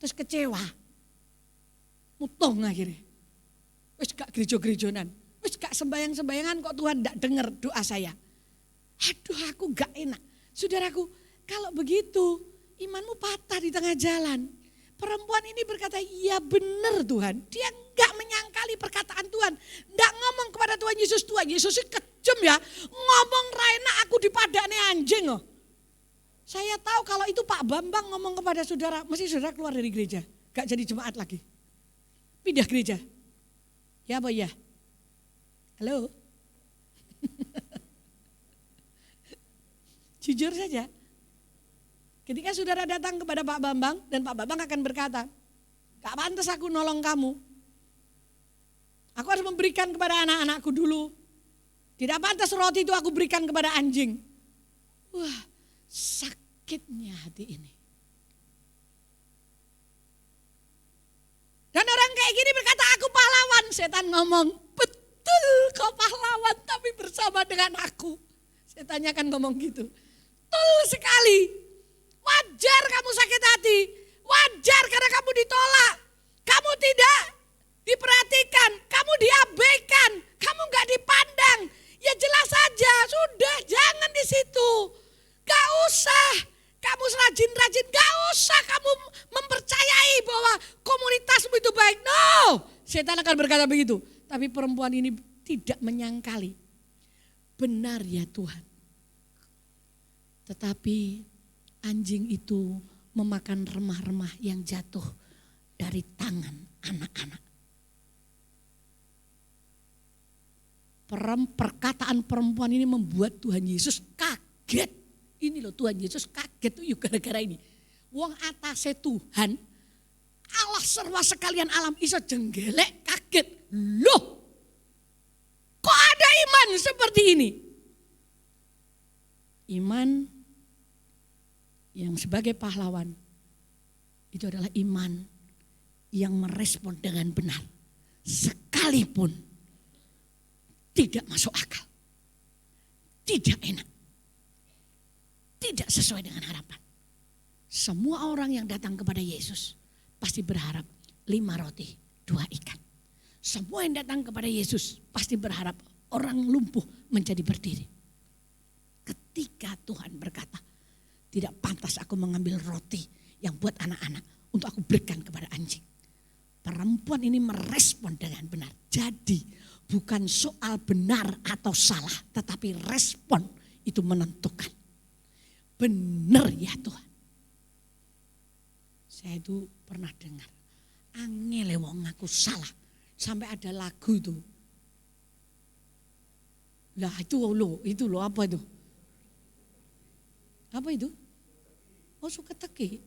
Terus kecewa. Mutong akhirnya. Wis gak gereja-gerejonan. Wis gak sembayang-sembayangan kok Tuhan gak dengar doa saya. Aduh aku gak enak. Saudaraku, kalau begitu imanmu patah di tengah jalan. Perempuan ini berkata, iya benar Tuhan. Dia gak menyangkali perkataan Tuhan. Gak ngomong kepada Tuhan Yesus. Tuhan Yesus itu kejem ya. Ngomong Raina aku dipadane anjing loh. Saya tahu kalau itu Pak Bambang ngomong kepada saudara, mesti saudara keluar dari gereja. Gak jadi jemaat lagi. Pindah gereja. Ya apa ya? Halo? Jujur saja. Ketika saudara datang kepada Pak Bambang dan Pak Bambang akan berkata, gak pantas aku nolong kamu. Aku harus memberikan kepada anak-anakku dulu. Tidak pantas roti itu aku berikan kepada anjing. Wah, sakitnya hati ini. Dan orang kayak gini berkata, aku pahlawan. Setan ngomong, betul kau pahlawan tapi bersama dengan aku. Setannya akan ngomong gitu. Betul sekali. Wajar kamu sakit hati. Wajar karena kamu ditolak. Kamu tidak diperhatikan. Kamu diabaikan. Kamu gak dipandang. Ya jelas saja, sudah jangan di situ. Gak usah. Kamu rajin-rajin, gak usah kamu mempercayai bahwa komunitasmu itu baik. No, setan akan berkata begitu. Tapi perempuan ini tidak menyangkali. Benar ya Tuhan. Tetapi anjing itu memakan remah-remah yang jatuh dari tangan anak-anak. Perkataan perempuan ini membuat Tuhan Yesus kaget. Ini loh Tuhan Yesus kaget tuh gara-gara ini. Wong atase Tuhan, Allah serba sekalian alam iso jenggelek kaget. Loh, kok ada iman seperti ini? Iman yang sebagai pahlawan itu adalah iman yang merespon dengan benar. Sekalipun tidak masuk akal, tidak enak. Tidak sesuai dengan harapan. Semua orang yang datang kepada Yesus pasti berharap 5 roti, 2 ikan. Semua yang datang kepada Yesus pasti berharap orang lumpuh menjadi berdiri. Ketika Tuhan berkata, tidak pantas aku mengambil roti yang buat anak-anak untuk aku berikan kepada anjing. Perempuan ini merespon dengan benar. Jadi bukan soal benar atau salah, tetapi respon itu menentukan. Benar ya Tuhan. Saya itu pernah dengar. Angel wong ngaku salah. Sampai ada lagu itu. Lah itu loh apa itu? Apa itu? Oh suka teki.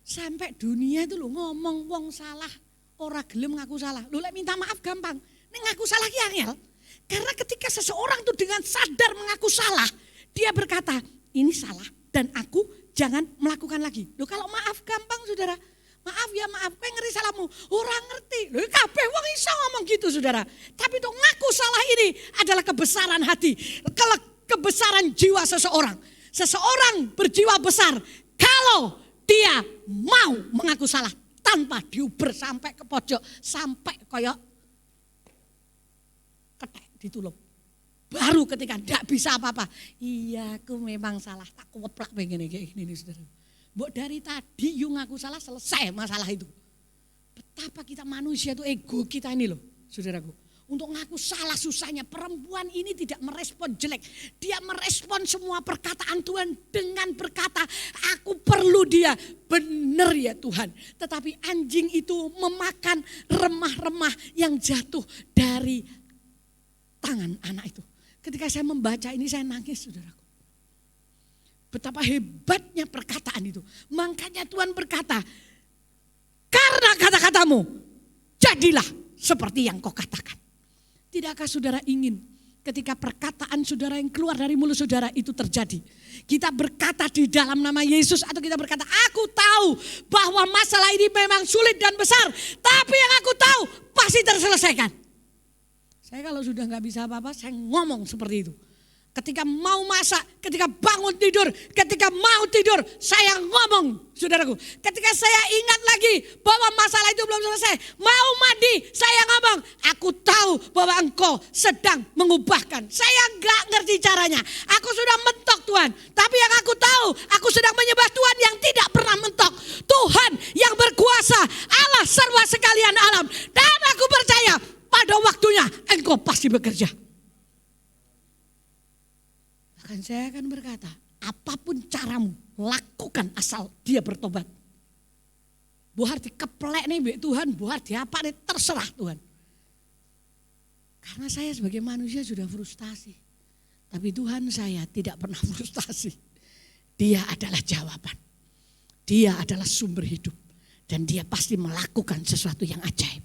Sampai dunia itu loh ngomong wong salah. Ora gelem ngaku salah. Lu lek minta maaf gampang. Nek ngaku salah ki angel. Karena ketika seseorang tuh dengan sadar mengaku salah. Dia berkata, ini salah dan aku jangan melakukan lagi. Loh kalau maaf gampang saudara. Maaf ya maaf, kowe ngeri salahmu. Orang ngerti. Loh kabeh wong iso ngomong gitu saudara. Tapi untuk ngaku salah ini adalah kebesaran hati. Kebesaran jiwa seseorang. Seseorang berjiwa besar kalau dia mau mengaku salah tanpa diuber sampai ke pojok. Sampai kayak ketek ditulung. Baru ketika tidak bisa apa-apa. Iya aku memang salah. Tak keplak begini kayak gini nih saudara. Mbok dari tadi yung ngaku salah selesai masalah itu. Betapa kita manusia itu ego kita ini loh saudaraku. Untuk ngaku salah susahnya. Perempuan ini tidak merespon jelek. Dia merespon semua perkataan Tuhan dengan berkata aku perlu dia. Benar ya Tuhan. Tetapi anjing itu memakan remah-remah yang jatuh dari tangan anak itu. Ketika saya membaca ini saya nangis saudaraku. Betapa hebatnya perkataan itu. Makanya Tuhan berkata, karena kata-katamu jadilah seperti yang kau katakan. Tidakkah saudara ingin ketika perkataan saudara yang keluar dari mulut saudara itu terjadi? Kita berkata di dalam nama Yesus, atau kita berkata, aku tahu bahwa masalah ini memang sulit dan besar, tapi yang aku tahu pasti terselesaikan. Saya kalau sudah gak bisa apa-apa, saya ngomong seperti itu. Ketika mau masak, ketika bangun tidur, ketika mau tidur, saya ngomong, saudaraku. Ketika saya ingat lagi bahwa masalah itu belum selesai, mau mandi, saya ngomong, aku tahu bahwa engkau sedang mengubahkan. Saya gak ngerti caranya, aku sudah mentok Tuhan. Tapi yang aku tahu, aku sedang menyembah Tuhan yang tidak pernah mentok. Tuhan yang berkuasa, Allah serba sekalian alam. Dan aku percaya pada waktunya engkau pasti bekerja. Bahkan saya akan berkata, apapun caramu, lakukan asal dia bertobat. Buat dikeplek nih Tuhan, buat diapa nih, terserah Tuhan. Karena saya sebagai manusia sudah frustasi. Tapi Tuhan saya tidak pernah frustasi. Dia adalah jawaban. Dia adalah sumber hidup. Dan dia pasti melakukan sesuatu yang ajaib.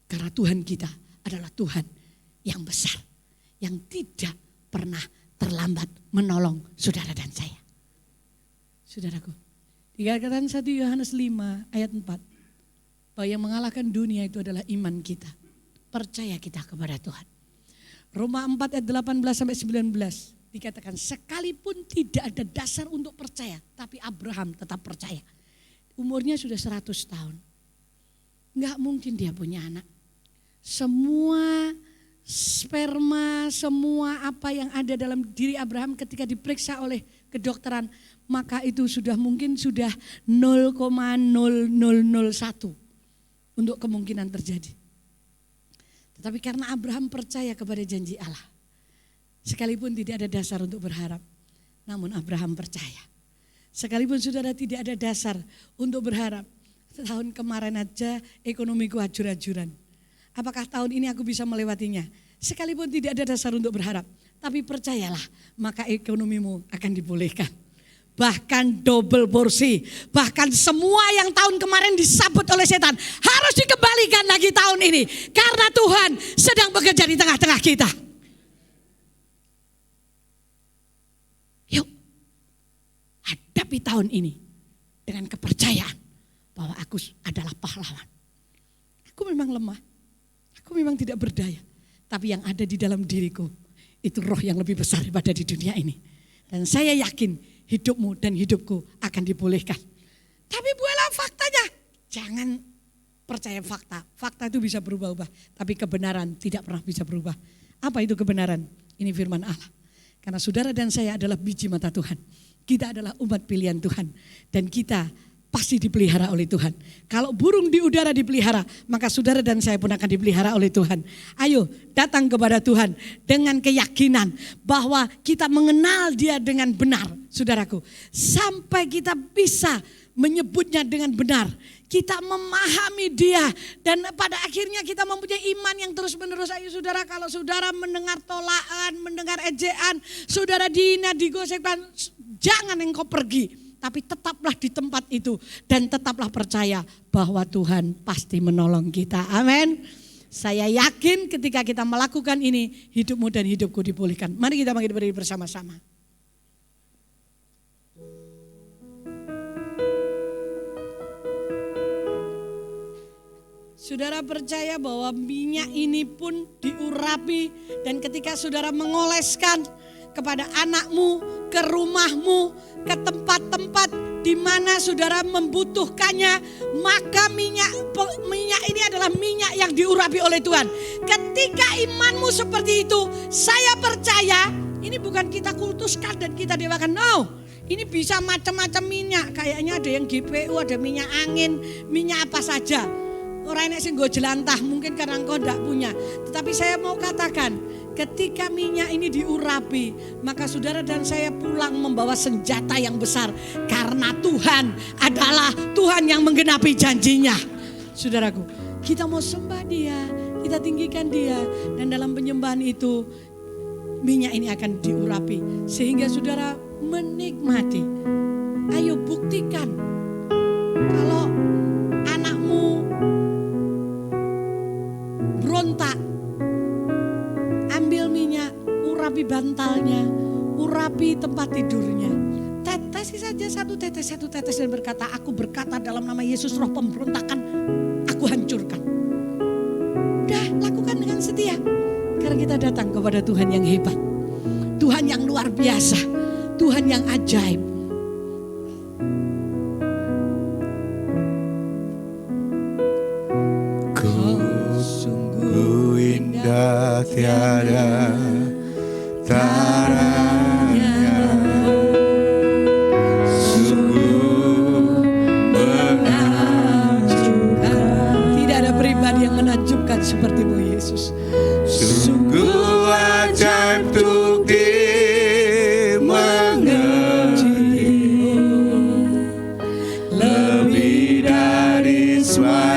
Karena Tuhan kita adalah Tuhan yang besar. Yang tidak pernah terlambat menolong saudara dan saya. Saudaraku, dikatakan 1 Yohanes 5 ayat 4. Bahwa yang mengalahkan dunia itu adalah iman kita. Percaya kita kepada Tuhan. Roma 4 ayat 18 sampai 19. Dikatakan sekalipun tidak ada dasar untuk percaya. Tapi Abraham tetap percaya. Umurnya sudah 100 tahun. Enggak mungkin dia punya anak. Semua sperma, semua apa yang ada dalam diri Abraham ketika diperiksa oleh kedokteran, maka itu sudah mungkin sudah 0,0001 untuk kemungkinan terjadi. Tetapi karena Abraham percaya kepada janji Allah, sekalipun tidak ada dasar untuk berharap, namun Abraham percaya. Sekalipun saudara tidak ada dasar untuk berharap, tahun kemarin aja ekonomiku hajur-hajuran. Apakah tahun ini aku bisa melewatinya? Sekalipun tidak ada dasar untuk berharap. Tapi percayalah, maka ekonomimu akan dipulihkan. Bahkan double porsi. Bahkan semua yang tahun kemarin disabut oleh setan harus dikembalikan lagi tahun ini. Karena Tuhan sedang bekerja di tengah-tengah kita. Yuk, hadapi tahun ini dengan kepercayaan bahwa aku adalah pahlawan. Aku memang lemah. Aku memang tidak berdaya, tapi yang ada di dalam diriku itu roh yang lebih besar daripada di dunia ini. Dan saya yakin hidupmu dan hidupku akan dipulihkan. Tapi buahlah faktanya. Jangan percaya fakta. Fakta itu bisa berubah-ubah, tapi kebenaran tidak pernah bisa berubah. Apa itu kebenaran? Ini firman Allah. Karena saudara dan saya adalah biji mata Tuhan. Kita adalah umat pilihan Tuhan. Dan kita pasti dipelihara oleh Tuhan. Kalau burung di udara dipelihara, maka saudara dan saya pun akan dipelihara oleh Tuhan. Ayo datang kepada Tuhan dengan keyakinan bahwa kita mengenal Dia dengan benar, saudaraku. Sampai kita bisa menyebutnya dengan benar. Kita memahami Dia dan pada akhirnya kita mempunyai iman yang terus menerus. Ayo saudara, kalau saudara mendengar tolaan, mendengar ejaan, saudara dihina, digosipkan, jangan engkau pergi. Tapi tetaplah di tempat itu dan tetaplah percaya bahwa Tuhan pasti menolong kita. Amin. Saya yakin ketika kita melakukan ini, hidupmu dan hidupku dipulihkan. Mari kita bangkit berdiri bersama-sama. Saudara percaya bahwa minyak ini pun diurapi dan ketika saudara mengoleskan kepada anakmu, ke rumahmu, ke tempat-tempat di mana saudara membutuhkannya, maka minyak ini adalah minyak yang diurapi oleh Tuhan. Ketika imanmu seperti itu, saya percaya ini bukan kita kultuskan dan kita dewakan. No, ini bisa macam-macam minyak. Kayaknya ada yang GPU, ada minyak angin, minyak apa saja. Orang enek sing nggo jelantah mungkin karena engkau tidak punya. Tetapi saya mau katakan, ketika minyak ini diurapi, maka saudara dan saya pulang membawa senjata yang besar. Karena Tuhan adalah Tuhan yang menggenapi janjinya. Saudaraku, kita mau sembah Dia, kita tinggikan Dia. Dan dalam penyembahan itu, minyak ini akan diurapi. Sehingga saudara menikmati. Ayo buktikan. Kalau anakmu tempat tidurnya. Tetesi saja satu tetes dan berkata, aku berkata dalam nama Yesus, roh pemberontakan aku hancurkan. Udah, lakukan dengan setia. Karena kita datang kepada Tuhan yang hebat, Tuhan yang luar biasa, Tuhan yang ajaib. Sungguh indah tiada taranya, sungguh menakjubkan. Tidak ada pribadi yang menakjubkan sepertimu Yesus. Sungguh ajaib untuk dimengerti, lebih dari semua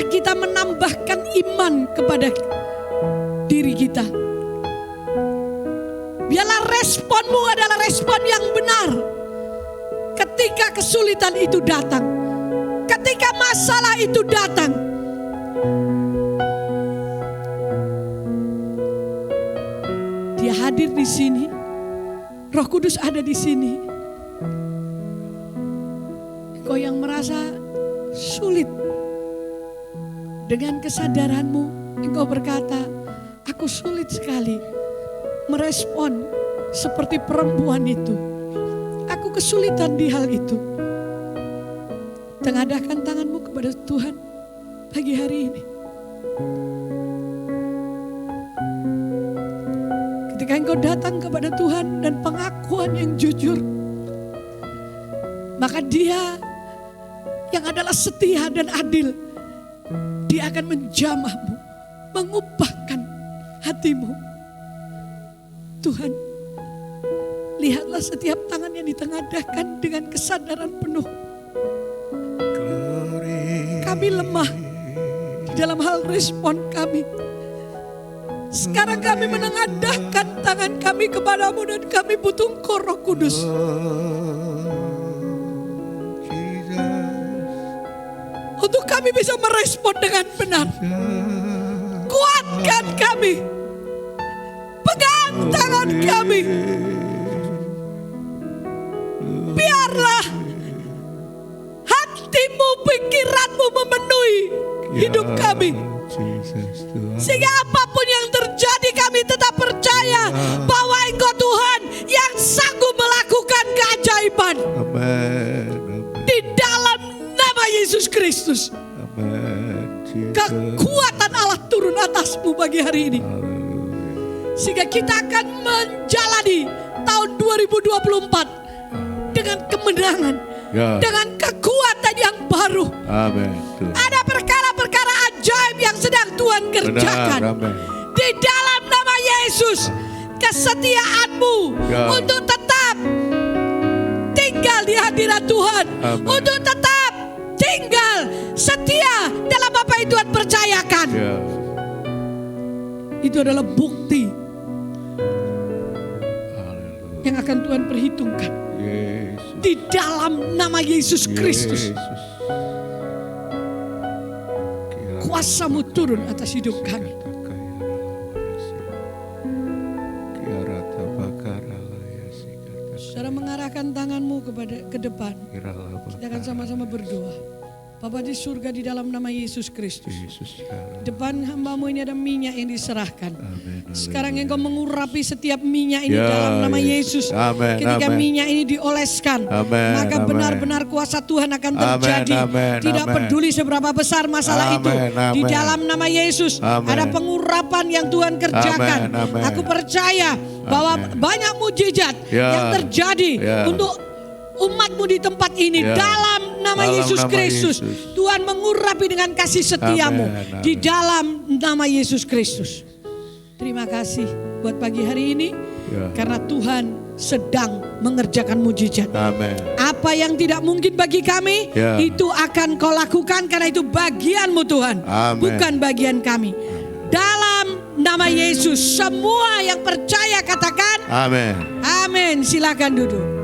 kita menambahkan iman kepada diri kita. Biarlah responmu adalah respon yang benar. Ketika kesulitan itu datang, ketika masalah itu datang, Dia hadir di sini. Roh Kudus ada di sini. Engkau yang merasa sulit dengan kesadaranmu, engkau berkata, aku sulit sekali merespon seperti perempuan itu. Aku kesulitan di hal itu. Tengadahkan tanganmu kepada Tuhan pagi hari ini. Ketika engkau datang kepada Tuhan dan pengakuan yang jujur, maka Dia yang adalah setia dan adil, Dia akan menjamahmu, mengubahkan hatimu. Tuhan, lihatlah setiap tangan yang ditengadahkan dengan kesadaran penuh. Kami lemah di dalam hal respon kami. Sekarang kami menengadahkan tangan kami kepadamu dan kami butuh Engkau, Roh Kudus. Untuk kami bisa merespon dengan benar. Kuatkan kami. Pegang tangan kami. Biarlah hatimu, pikiranmu memenuhi hidup kami. Jesus, Tuhan. Sehingga apapun yang terjadi kami tetap percaya bahwa Engkau Tuhan yang sanggup melakukan keajaiban. Amin. Di dalam nama Yesus Kristus. Amin. Kekuatan Allah turun atasmu pagi hari ini. Sehingga kita akan menjalani tahun 2024 dengan kemenangan. Dengan kekuatan yang baru. Amin. Ada perkara-perkara ajaib yang sedang Tuhan kerjakan. Di dalam nama Yesus. Kesetiaanmu untuk tetap tinggal di hadirat Tuhan. Untuk tetap tinggal setia dalam apa yang Tuhan percayakan. Itu adalah bukti yang akan Tuhan perhitungkan. Di dalam nama Yesus Kristus. Kuasa-Mu turun atas hidup kami. Saudara mengarahkan tanganmu ke depan. Kita akan sama-sama berdoa. Bapa di surga, di dalam nama Yesus Kristus. Depan hamba-Mu ini ada minyak yang diserahkan. Sekarang Engkau mengurapi setiap minyak ini dalam nama Yesus. Ketika minyak ini dioleskan, maka benar-benar kuasa Tuhan akan terjadi. Tidak peduli seberapa besar masalah itu. Di dalam nama Yesus ada pengurapan yang Tuhan kerjakan. Aku percaya bahwa banyak mujizat yang terjadi untuk umat-Mu di tempat ini. Dalam nama Yesus Kristus. Tuhan mengurapi dengan kasih setia-Mu. Di dalam nama Yesus Kristus. Terima kasih buat pagi hari ini. Karena Tuhan sedang mengerjakan mujizat. Apa yang tidak mungkin bagi kami, itu akan Kau lakukan. Karena itu bagian-Mu Tuhan. Bukan bagian kami. Dalam nama Yesus. Semua yang percaya katakan amin. Amin. Silakan duduk.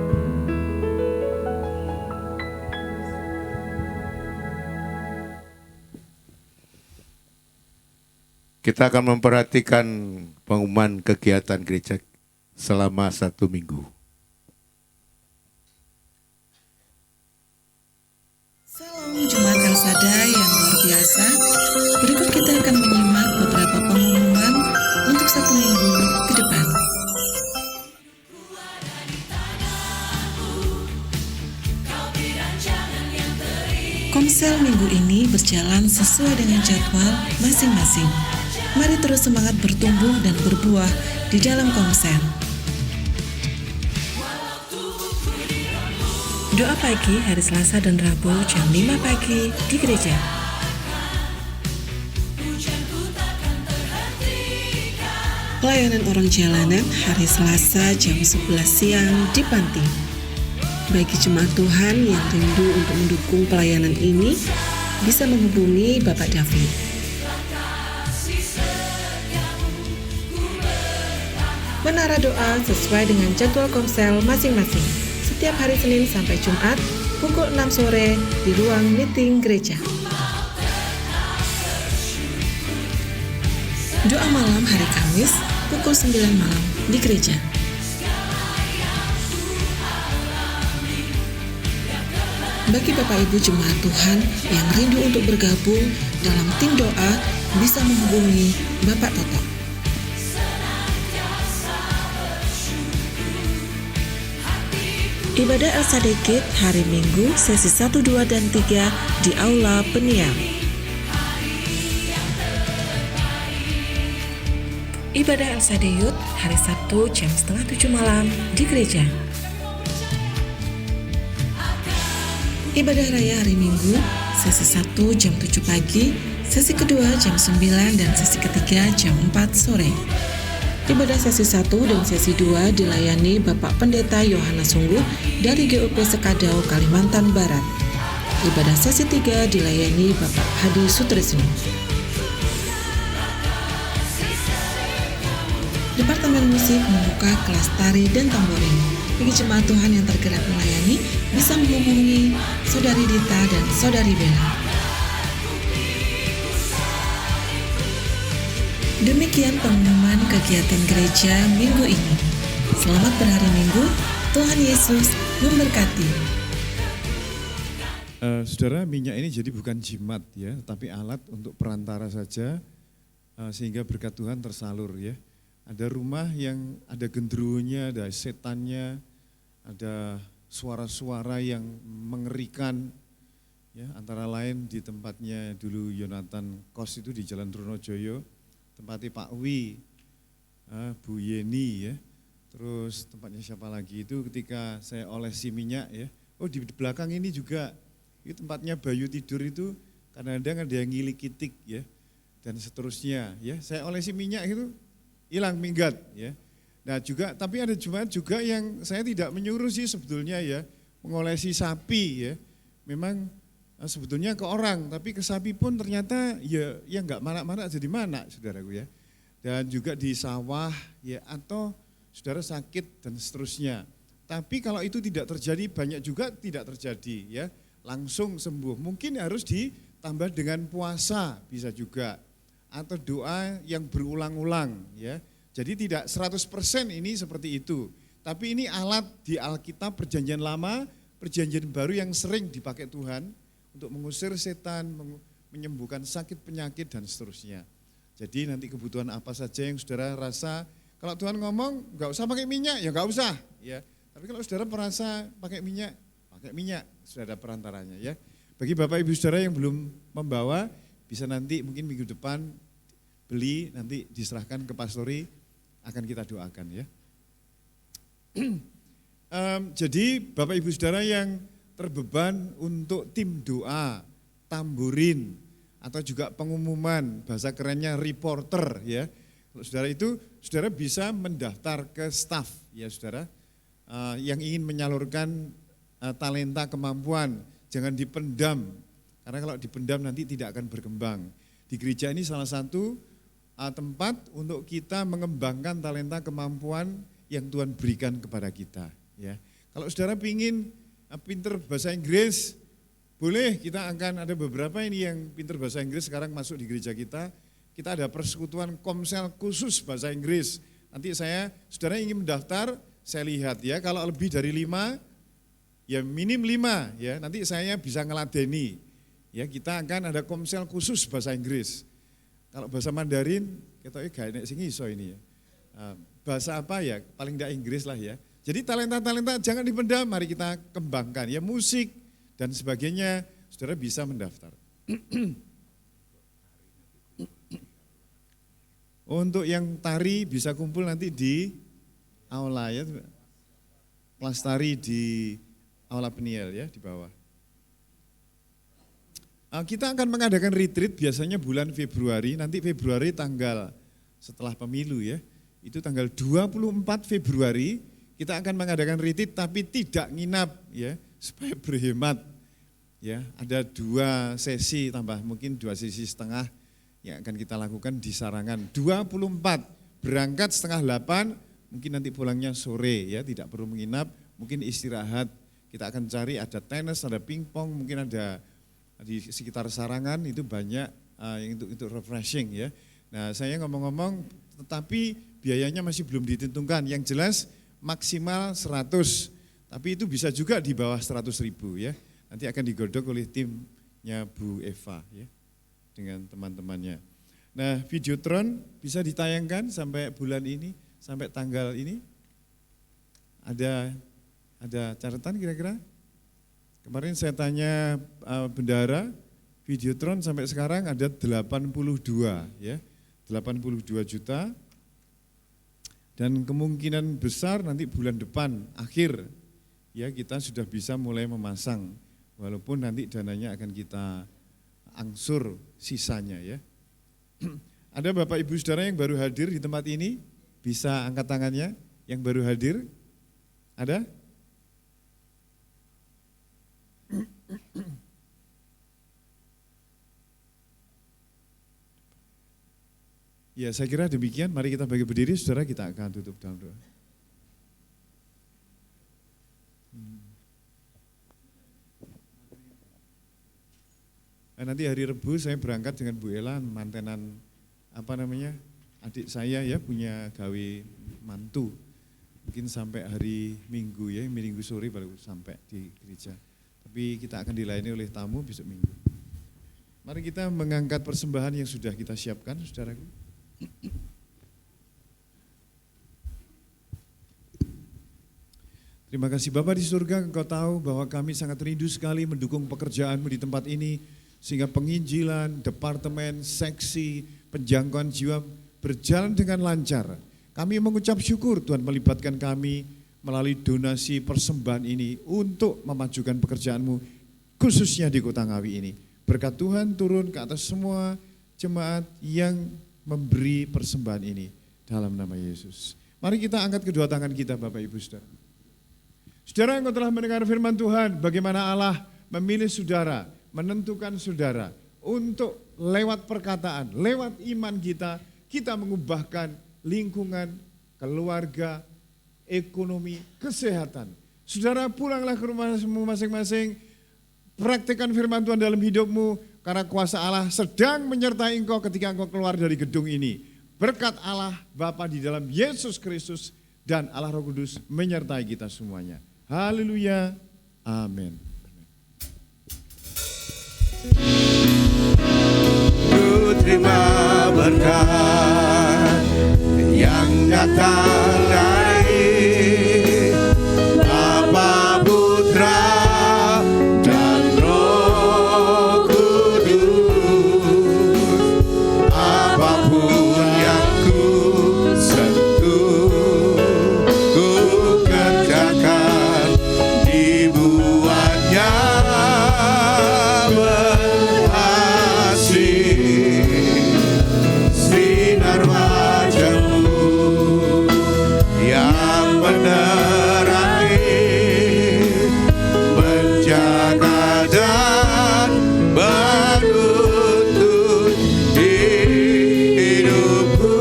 Kita akan memperhatikan pengumuman kegiatan gereja selama 1 minggu. Salam Jemaat Kalsada yang luar biasa. Berikut kita akan menyimak beberapa pengumuman untuk 1 minggu ke depan. Komsel minggu ini berjalan sesuai dengan jadwal masing-masing. Mari terus semangat bertumbuh dan berbuah di dalam komsel. Doa pagi hari Selasa dan Rabu jam 5 pagi di gereja. Pelayanan orang jalanan hari Selasa jam 11 siang di Panti. Bagi jemaat Tuhan yang rindu untuk mendukung pelayanan ini, bisa menghubungi Bapak David. Menara doa sesuai dengan jadwal komsel masing-masing. Setiap hari Senin sampai Jumat, pukul 6 sore di ruang meeting gereja. Doa malam hari Kamis, pukul 9 malam di gereja. Bagi Bapak Ibu jemaat Tuhan yang rindu untuk bergabung dalam tim doa, bisa menghubungi Bapak Toto. Ibadah El Sadekit hari Minggu sesi 1, 2, dan 3 di Aula Peniel. Ibadah El Sadeyut hari Sabtu jam 6:30 malam di gereja. Ibadah Raya hari Minggu sesi 1 jam 7 pagi, sesi kedua jam 9 dan sesi ketiga jam 4 sore. Ibadah sesi 1 dan sesi 2 dilayani Bapak Pendeta Yohanes Sungguh dari GUP Sekadau, Kalimantan Barat. Ibadah sesi 3 dilayani Bapak Hadi Sutrisno. Departemen Musik membuka kelas tari dan tamborin. Bagi jemaat Tuhan yang tergerak melayani, bisa menghubungi Saudari Dita dan Saudari Bella. Demikian pengumuman kegiatan gereja minggu ini. Selamat berhari Minggu, Tuhan Yesus memberkati. Saudara, minyak ini jadi bukan jimat ya, tapi alat untuk perantara saja sehingga berkat Tuhan tersalur ya. Ada rumah yang ada genderuwonya, ada setannya, ada suara-suara yang mengerikan ya, antara lain di tempatnya dulu Yonatan Kos itu di Jalan Trunojoyo, tempatnya Pak Wi, Bu Yeni ya. Terus tempatnya siapa lagi itu ketika saya olesi minyak ya. Oh di belakang ini juga itu tempatnya Bayu tidur itu kadang-kadang ada yang ngilikitik ya dan seterusnya ya. Saya olesi minyak itu hilang minggat ya. Nah juga tapi ada jemaat juga yang saya tidak menyuruh sih sebetulnya ya mengolesi sapi ya. Memang sebetulnya ke orang tapi ke sapi pun ternyata ya enggak manak-manak jadi manak saudaraku ya. Dan juga di sawah ya atau saudara sakit dan seterusnya. Tapi kalau itu tidak terjadi, banyak juga tidak terjadi ya, langsung sembuh. Mungkin harus ditambah dengan puasa bisa juga. Atau doa yang berulang-ulang ya. Jadi tidak 100% ini seperti itu. Tapi ini alat di Alkitab Perjanjian Lama, Perjanjian Baru yang sering dipakai Tuhan untuk mengusir setan, menyembuhkan sakit penyakit dan seterusnya. Jadi nanti kebutuhan apa saja yang saudara rasa, kalau Tuhan ngomong nggak usah pakai minyak, ya nggak usah. Ya. Tapi kalau saudara merasa pakai minyak, sudah ada perantaranya ya. Bagi Bapak Ibu Saudara yang belum membawa, bisa nanti mungkin minggu depan beli, nanti diserahkan ke pastori, akan kita doakan ya. Jadi Bapak Ibu Saudara yang terbeban untuk tim doa, tamburin, atau juga pengumuman, bahasa kerennya reporter ya. Kalau saudara itu, saudara bisa mendaftar ke staf ya saudara, yang ingin menyalurkan talenta kemampuan, jangan dipendam, karena kalau dipendam nanti tidak akan berkembang. Di gereja ini salah satu tempat untuk kita mengembangkan talenta kemampuan yang Tuhan berikan kepada kita. Ya, kalau saudara ingin pinter bahasa Inggris, boleh, kita akan ada beberapa ini yang pinter bahasa Inggris sekarang masuk di gereja kita. Kita ada persekutuan komsel khusus bahasa Inggris. Nanti saudara ingin mendaftar, saya lihat ya, kalau lebih dari 5, ya minim 5 ya, nanti saya bisa ngeladeni. Ya, kita akan ada komsel khusus bahasa Inggris. Kalau bahasa Mandarin, kita gak enak sing iso ini ya. Bahasa apa ya, paling tidak Inggris lah ya. Jadi talenta-talenta jangan dipendam, mari kita kembangkan. Ya musik dan sebagainya, saudara bisa mendaftar. Untuk yang tari bisa kumpul nanti di aula ya, kelas tari di aula Peniel ya di bawah. Kita akan mengadakan retreat biasanya bulan Februari, nanti Februari tanggal setelah pemilu ya, itu tanggal 24 Februari kita akan mengadakan retreat tapi tidak nginap ya, supaya berhemat ya. Ada 2 sesi tambah mungkin 2 sesi setengah yang akan kita lakukan di Sarangan. 24 berangkat setengah 8, mungkin nanti pulangnya sore ya, tidak perlu menginap, mungkin istirahat. Kita akan cari ada tenis, ada pingpong, mungkin ada di sekitar Sarangan itu banyak yang untuk refreshing ya. Nah saya ngomong-ngomong, tetapi biayanya masih belum ditentukan. Yang jelas maksimal 100, tapi itu bisa juga di bawah 100.000 ya. Nanti akan digodok oleh timnya Bu Eva ya, dengan teman-temannya. Nah Videotron bisa ditayangkan sampai bulan ini, sampai tanggal ini. Ada catatan kira-kira? Kemarin saya tanya bendahara, Videotron sampai sekarang ada 82 ya, 82 juta. Dan kemungkinan besar nanti bulan depan akhir ya kita sudah bisa mulai memasang, walaupun nanti dananya akan kita angsur sisanya ya. Ada Bapak Ibu Saudara yang baru hadir di tempat ini, bisa angkat tangannya yang baru hadir? Ada? Ya saya kira demikian, mari kita bagi berdiri, saudara kita akan tutup dalam doa. Nanti hari Rebu saya berangkat dengan Bu Ella, mantenan adik saya ya, punya gawe mantu. Mungkin sampai hari Minggu ya, Minggu sore baru sampai di gereja. Tapi Tapi kita akan dilayani oleh tamu besok minggu. Mari kita mengangkat persembahan yang sudah kita siapkan, saudaraku. Terima kasih Bapa di surga, Engkau tahu bahwa kami sangat rindu sekali mendukung pekerjaan-Mu di tempat ini, sehingga penginjilan, departemen, seksi, penjangkauan jiwa berjalan dengan lancar. Kami mengucap syukur Tuhan melibatkan kami melalui donasi persembahan ini untuk memajukan pekerjaan-Mu, khususnya di Kota Ngawi ini. Berkat Tuhan turun ke atas semua jemaat yang memberi persembahan ini dalam nama Yesus. Mari kita angkat kedua tangan kita Bapak Ibu Saudara. Saudara yang telah mendengar firman Tuhan, bagaimana Allah memilih saudara, menentukan saudara untuk lewat perkataan, lewat iman kita mengubahkan lingkungan, keluarga, ekonomi, kesehatan. Saudara pulanglah ke rumahmu masing-masing, praktikkan firman Tuhan dalam hidupmu, karena kuasa Allah sedang menyertai engkau ketika engkau keluar dari gedung ini. Berkat Allah Bapa di dalam Yesus Kristus dan Allah Roh Kudus menyertai kita semuanya. Haleluya, amin. Ku terima berkat yang datang dari Bapa, Putra, dan Roh Kudus. Apapun yang ku sentuh, ku kerjakan, dibuatnya berhasil. Sinar wajah-Mu yang menerangi, menjaga dan menuntun hidupku,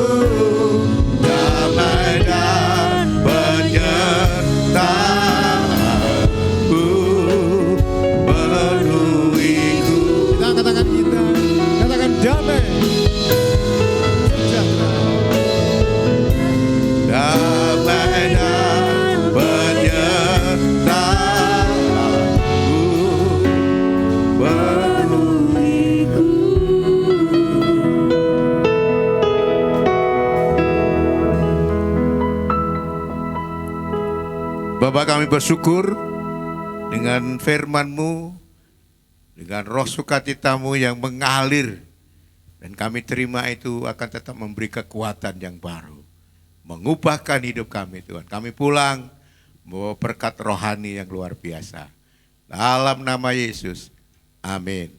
damai dan penyertaan-Mu penuhiku. Kita angkat tangan kita, katakan damai, sejahtera. Damai dan penyertaan-Mu penuhiku. Bapa, kami bersyukur dengan firman-Mu, dengan roh sukacita-Mu yang mengalir, dan kami terima itu akan tetap memberi kekuatan yang baru, mengubahkan hidup kami Tuhan. Kami pulang membawa berkat rohani yang luar biasa. Dalam nama Yesus, amin.